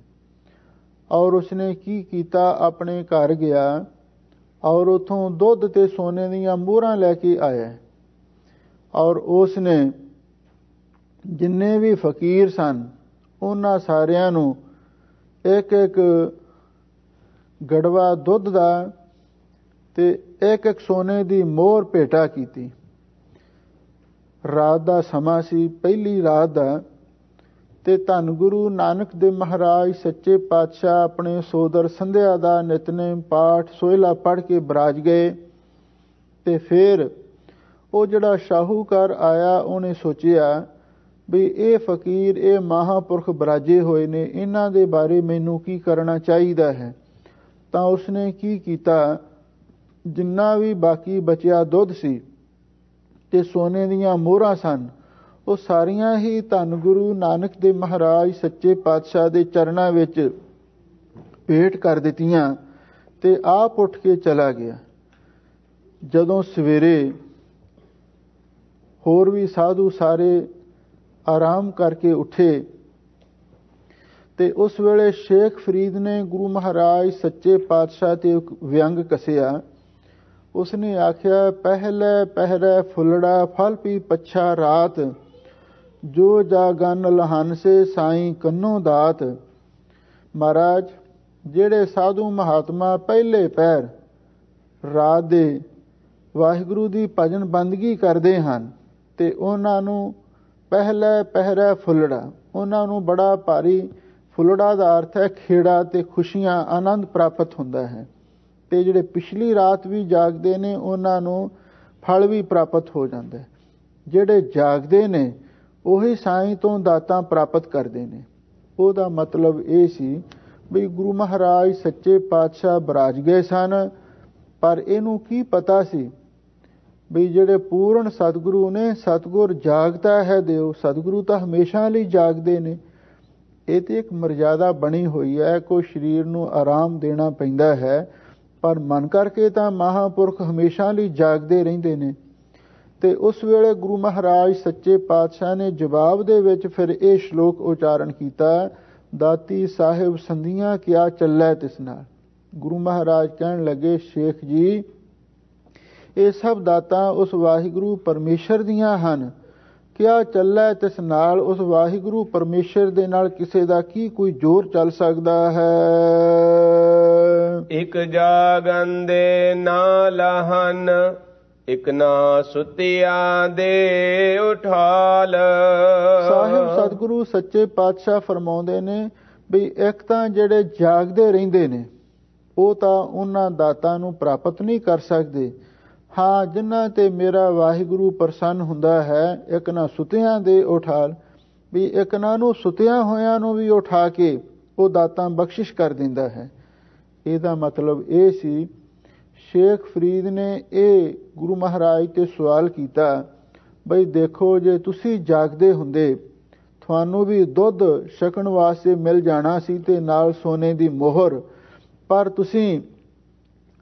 ਔਰ ਉਸਨੇ ਕੀ ਕੀਤਾ, ਆਪਣੇ ਘਰ ਗਿਆ ਔਰ ਉਥੋਂ ਦੁੱਧ ਤੇ ਸੋਨੇ ਦੀਆਂ ਮੋਹਰਾਂ ਲੈ ਕੇ ਆਇਆ ਔਰ ਉਸਨੇ ਜਿੰਨੇ ਵੀ ਫਕੀਰ ਸਨ ਉਹਨਾਂ ਸਾਰਿਆਂ ਨੂੰ ਇੱਕ ਇੱਕ ਗੜਵਾ ਦੁੱਧ ਦਾ ਤੇ ਇੱਕ ਇੱਕ ਸੋਨੇ ਦੀ ਮੋਹਰ ਭੇਟਾ ਕੀਤੀ। ਰਾਤ ਦਾ ਸਮਾਂ ਸੀ, ਪਹਿਲੀ ਰਾਤ ਦਾ, ਤੇ ਧੰਨ ਗੁਰੂ ਨਾਨਕ ਦੇਵ ਮਹਾਰਾਜ ਸੱਚੇ ਪਾਤਸ਼ਾਹ ਆਪਣੇ ਸੋਦਰ ਸੰਧਿਆ ਦਾ ਨਿਤਨੇਮ ਪਾਠ ਸੋਹਿਲਾ ਪੜ੍ਹ ਕੇ ਬਰਾਜ ਗਏ। ਤੇ ਫਿਰ ਉਹ ਜਿਹੜਾ ਸ਼ਾਹੂਕਾਰ ਆਇਆ, ਉਹਨੇ ਸੋਚਿਆ ਵੀ ਇਹ ਫਕੀਰ, ਇਹ ਮਹਾਂਪੁਰਖ ਬਰਾਜੇ ਹੋਏ ਨੇ, ਇਹਨਾਂ ਦੇ ਬਾਰੇ ਮੈਨੂੰ ਕੀ ਕਰਨਾ ਚਾਹੀਦਾ ਹੈ। ਤਾਂ ਉਸਨੇ ਕੀ ਕੀਤਾ, ਜਿੰਨਾ ਵੀ ਬਾਕੀ ਬਚਿਆ ਦੁੱਧ ਸੀ ਤੇ ਸੋਨੇ ਦੀਆਂ ਮੋਹਰਾਂ ਸਨ, ਉਹ ਸਾਰੀਆਂ ਹੀ ਧੰਨ ਗੁਰੂ ਨਾਨਕ ਦੇਵ ਮਹਾਰਾਜ ਸੱਚੇ ਪਾਤਸ਼ਾਹ ਦੇ ਚਰਨਾਂ ਵਿੱਚ ਭੇਟ ਕਰ ਦਿੱਤੀਆਂ ਤੇ ਆਪ ਉੱਠ ਕੇ ਚਲਾ ਗਿਆ। ਜਦੋਂ ਸਵੇਰੇ ਹੋਰ ਵੀ ਸਾਧੂ ਸਾਰੇ ਆਰਾਮ ਕਰਕੇ ਉੱਠੇ ਤੇ ਉਸ ਵੇਲੇ ਸ਼ੇਖ ਫਰੀਦ ਨੇ ਗੁਰੂ ਮਹਾਰਾਜ ਸੱਚੇ ਪਾਤਸ਼ਾਹ ਤੇ ਵਿਅੰਗ ਕੱਸਿਆ। ਉਸਨੇ ਆਖਿਆ, ਪਹਿਲੇ ਪਹਿਰੇ ਫੁੱਲੜਾ ਫਲ ਪੀ ਪੱਛਾ ਰਾਤ, ਜੋ ਜਾਗਨ ਲਹਨ ਸੇ ਸਾਈਂ ਕੰਨੋਂ ਦਾਤ। ਮਹਾਰਾਜ, ਜਿਹੜੇ ਸਾਧੂ ਮਹਾਤਮਾ ਪਹਿਲੇ ਪਹਿਰ ਰਾਤ ਦੇ ਵਾਹਿਗੁਰੂ ਦੀ ਭਜਨ ਬੰਦਗੀ ਕਰਦੇ ਹਨ ਤੇ ਉਹਨਾਂ ਨੂੰ ਪਹਿਲੇ ਪਹਿਰਾ ਫੁੱਲੜਾ, ਉਹਨਾਂ ਨੂੰ ਬੜਾ ਭਾਰੀ, ਫੁੱਲੜਾ ਦਾ ਅਰਥ ਹੈ ਖੇੜਾ ਤੇ ਖੁਸ਼ੀਆਂ, ਆਨੰਦ ਪ੍ਰਾਪਤ ਹੁੰਦਾ ਹੈ। ਤੇ ਜਿਹੜੇ ਪਿਛਲੀ ਰਾਤ ਵੀ ਜਾਗਦੇ ਨੇ ਉਹਨਾਂ ਨੂੰ ਫਲ ਵੀ ਪ੍ਰਾਪਤ ਹੋ ਜਾਂਦਾ ਹੈ। ਜਿਹੜੇ ਜਾਗਦੇ ਨੇ ਉਹੀ ਸਾਈਂ ਤੋਂ ਦਾਤਾਂ ਪ੍ਰਾਪਤ ਕਰਦੇ ਨੇ। ਉਹਦਾ ਮਤਲਬ ਇਹ ਸੀ ਵੀ ਗੁਰੂ ਮਹਾਰਾਜ ਸੱਚੇ ਪਾਤਸ਼ਾਹ ਬਰਾਜ ਗਏ ਸਨ, ਪਰ ਇਹਨੂੰ ਕੀ ਪਤਾ ਸੀ ਵੀ ਜਿਹੜੇ ਪੂਰਨ ਸਤਿਗੁਰੂ ਨੇ, ਸਤਿਗੁਰ ਜਾਗਦਾ ਹੈ ਦਿਓ, ਸਤਿਗੁਰੂ ਤਾਂ ਹਮੇਸ਼ਾ ਲਈ ਜਾਗਦੇ ਨੇ। ਇਹ ਤੇ ਇੱਕ ਮਰਜ਼ਾਦਾ ਬਣੀ ਹੋਈ ਹੈ, ਕੋਈ ਸਰੀਰ ਨੂੰ ਆਰਾਮ ਦੇਣਾ ਪੈਂਦਾ ਹੈ, ਪਰ ਮਨ ਕਰਕੇ ਤਾਂ ਮਹਾਂਪੁਰਖ ਹਮੇਸ਼ਾ ਲਈ ਜਾਗਦੇ ਰਹਿੰਦੇ ਨੇ। ਤੇ ਉਸ ਵੇਲੇ ਗੁਰੂ ਮਹਾਰਾਜ ਸੱਚੇ ਪਾਤਸ਼ਾਹ ਨੇ ਜਵਾਬ ਦੇ ਵਿੱਚ ਫਿਰ ਇਹ ਸ਼ਲੋਕ ਉਚਾਰਨ ਕੀਤਾ, ਦਾਤੀ ਸਾਹਿਬ ਸੰਧੀਆਂ ਕਿਆ ਚੱਲੈ ਤਿਸ ਨਾਲ। ਗੁਰੂ ਮਹਾਰਾਜ ਕਹਿਣ ਲੱਗੇ, ਸ਼ੇਖ ਜੀ ਇਹ ਸਭ ਦਾਤਾਂ ਉਸ ਵਾਹਿਗੁਰੂ ਪਰਮੇਸ਼ਰ ਦੀਆਂ ਹਨ, ਕਿਆ ਚੱਲੈ ਤਿਸ ਨਾਲ, ਉਸ ਵਾਹਿਗੁਰੂ ਪਰਮੇਸ਼ਰ ਦੇ ਨਾਲ ਕਿਸੇ ਦਾ ਕੀ ਕੋਈ ਜ਼ੋਰ ਚੱਲ ਸਕਦਾ ਹੈ। ਇਕ ਜਾਗੰਦੇ ਨਾ ਲਹਨ, ਇਕ ਨਾ ਸੁਤਿਆਂ ਦੇ ਉਠਾਲ। ਸਾਹਿਬ ਸਤਿਗੁਰੂ ਸੱਚੇ ਪਾਤਸ਼ਾਹ ਫਰਮਾਉਂਦੇ ਨੇ ਵੀ ਇੱਕ ਤਾਂ ਜਿਹੜੇ ਜਾਗਦੇ ਰਹਿੰਦੇ ਨੇ ਉਹ ਤਾਂ ਉਹਨਾਂ ਦਾਤਾਂ ਨੂੰ ਪ੍ਰਾਪਤ ਨਹੀਂ ਕਰ ਸਕਦੇ। ਹਾਂ, ਜਿਨ੍ਹਾਂ ਤੇ ਮੇਰਾ ਵਾਹਿਗੁਰੂ ਪ੍ਰਸੰਨ ਹੁੰਦਾ ਹੈ, ਇੱਕ ਨਾ ਸੁਤਿਆਂ ਦੇ ਉਠਾਲ, ਵੀ ਇੱਕ ਨਾ ਨੂੰ ਸੁਤਿਆਂ ਹੋਇਆਂ ਨੂੰ ਵੀ ਉਠਾ ਕੇ ਉਹ ਦਾਤਾਂ ਬਖਸ਼ਿਸ਼ ਕਰ ਦਿੰਦਾ ਹੈ। ਇਹਦਾ ਮਤਲਬ ਇਹ ਸੀ, ਸ਼ੇਖ ਫਰੀਦ ਨੇ ਇਹ ਗੁਰੂ ਮਹਾਰਾਜ ਤੇ ਸਵਾਲ ਕੀਤਾ, ਬਈ ਦੇਖੋ ਜੇ ਤੁਸੀਂ ਜਾਗਦੇ ਹੁੰਦੇ ਤੁਹਾਨੂੰ ਵੀ ਦੁੱਧ ਛਕਣ ਵਾਸਤੇ ਮਿਲ ਜਾਣਾ ਸੀ ਤੇ ਨਾਲ ਸੋਨੇ ਦੀ ਮੋਹਰ, ਪਰ ਤੁਸੀਂ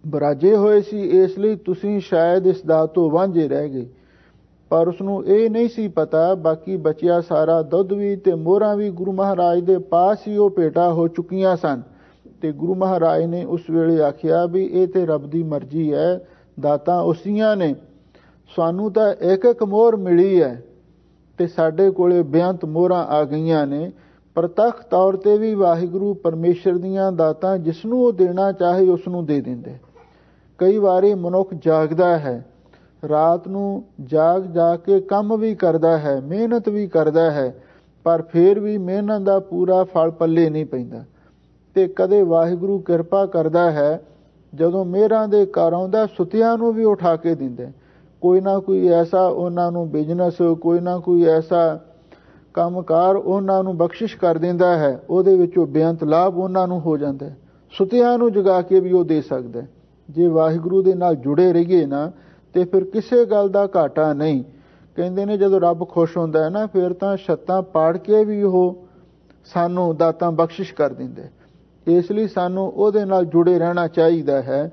ਬਰਾਜੇ ਹੋਏ ਸੀ, ਇਸ ਲਈ ਤੁਸੀਂ ਸ਼ਾਇਦ ਇਸ ਦਾਤ ਤੋਂ ਵਾਂਝੇ ਰਹਿ ਗਏ। ਪਰ ਉਸਨੂੰ ਇਹ ਨਹੀਂ ਸੀ ਪਤਾ ਬਾਕੀ ਬਚਿਆ ਸਾਰਾ ਦੁੱਧ ਵੀ ਤੇ ਮੋਹਰਾਂ ਵੀ ਗੁਰੂ ਮਹਾਰਾਜ ਦੇ ਪਾਸ ਹੀ ਉਹ ਭੇਟਾ ਹੋ ਚੁੱਕੀਆਂ ਸਨ। ਤੇ ਗੁਰੂ ਮਹਾਰਾਜ ਨੇ ਉਸ ਵੇਲੇ ਆਖਿਆ ਵੀ ਇਹ ਤੇ ਰੱਬ ਦੀ ਮਰਜ਼ੀ ਹੈ, ਦਾਤਾਂ ਉਸੀਆਂ ਨੇ, ਸਾਨੂੰ ਤਾਂ ਇੱਕ ਇੱਕ ਮੋਹਰ ਮਿਲੀ ਹੈ ਤੇ ਸਾਡੇ ਕੋਲੇ ਬੇਅੰਤ ਮੋਹਰਾਂ ਆ ਗਈਆਂ ਨੇ। ਪ੍ਰਤੱਖ ਤੌਰ ਤੇ ਵੀ ਵਾਹਿਗੁਰੂ ਪਰਮੇਸ਼ਰ ਦੀਆਂ ਦਾਤਾਂ ਜਿਸਨੂੰ ਉਹ ਦੇਣਾ ਚਾਹੇ ਉਸ ਨੂੰ ਦੇ ਦਿੰਦੇ। ਕਈ ਵਾਰੀ ਮਨੁੱਖ ਜਾਗਦਾ ਹੈ, ਰਾਤ ਨੂੰ ਜਾਗ ਕੇ ਕੰਮ ਵੀ ਕਰਦਾ ਹੈ, ਮਿਹਨਤ ਵੀ ਕਰਦਾ ਹੈ, ਪਰ ਫਿਰ ਵੀ ਮਿਹਨਤ ਦਾ ਪੂਰਾ ਫਲ ਪੱਲੇ ਨਹੀਂ ਪੈਂਦਾ। ਤੇ ਕਦੇ ਵਾਹਿਗੁਰੂ ਕਿਰਪਾ ਕਰਦਾ ਹੈ, ਜਦੋਂ ਮਿਹਰਾਂ ਦੇ ਘਰ ਆਉਂਦਾ ਸੁਤਿਆਂ ਨੂੰ ਵੀ ਉਠਾ ਕੇ ਦਿੰਦਾ। ਕੋਈ ਨਾ ਕੋਈ ਐਸਾ ਉਹਨਾਂ ਨੂੰ ਬਿਜ਼ਨਸ, ਕੋਈ ਨਾ ਕੋਈ ਐਸਾ ਕੰਮਕਾਰ ਉਹਨਾਂ ਨੂੰ ਬਖਸ਼ਿਸ਼ ਕਰ ਦਿੰਦਾ ਹੈ, ਉਹਦੇ ਵਿੱਚੋਂ ਬੇਅੰਤ ਲਾਭ ਉਹਨਾਂ ਨੂੰ ਹੋ ਜਾਂਦਾ। ਸੁਤਿਆਂ ਨੂੰ ਜਗਾ ਕੇ ਵੀ ਉਹ ਦੇ ਸਕਦਾ। ਜੇ ਵਾਹਿਗੁਰੂ ਦੇ ਨਾਲ ਜੁੜੇ ਰਹੀਏ ਨਾ ਤੇ ਫਿਰ ਕਿਸੇ ਗੱਲ ਦਾ ਘਾਟਾ ਨਹੀਂ। ਕਹਿੰਦੇ ਨੇ ਜਦੋਂ ਰੱਬ ਖੁਸ਼ ਹੁੰਦਾ ਹੈ ਨਾ, ਫਿਰ ਤਾਂ ਛੱਤਾਂ ਪਾੜ ਕੇ ਵੀ ਉਹ ਸਾਨੂੰ ਦਾਤਾਂ ਬਖਸ਼ਿਸ਼ ਕਰ ਦਿੰਦੇ। ਇਸ ਲਈ ਸਾਨੂੰ ਉਹਦੇ ਨਾਲ ਜੁੜੇ ਰਹਿਣਾ ਚਾਹੀਦਾ ਹੈ।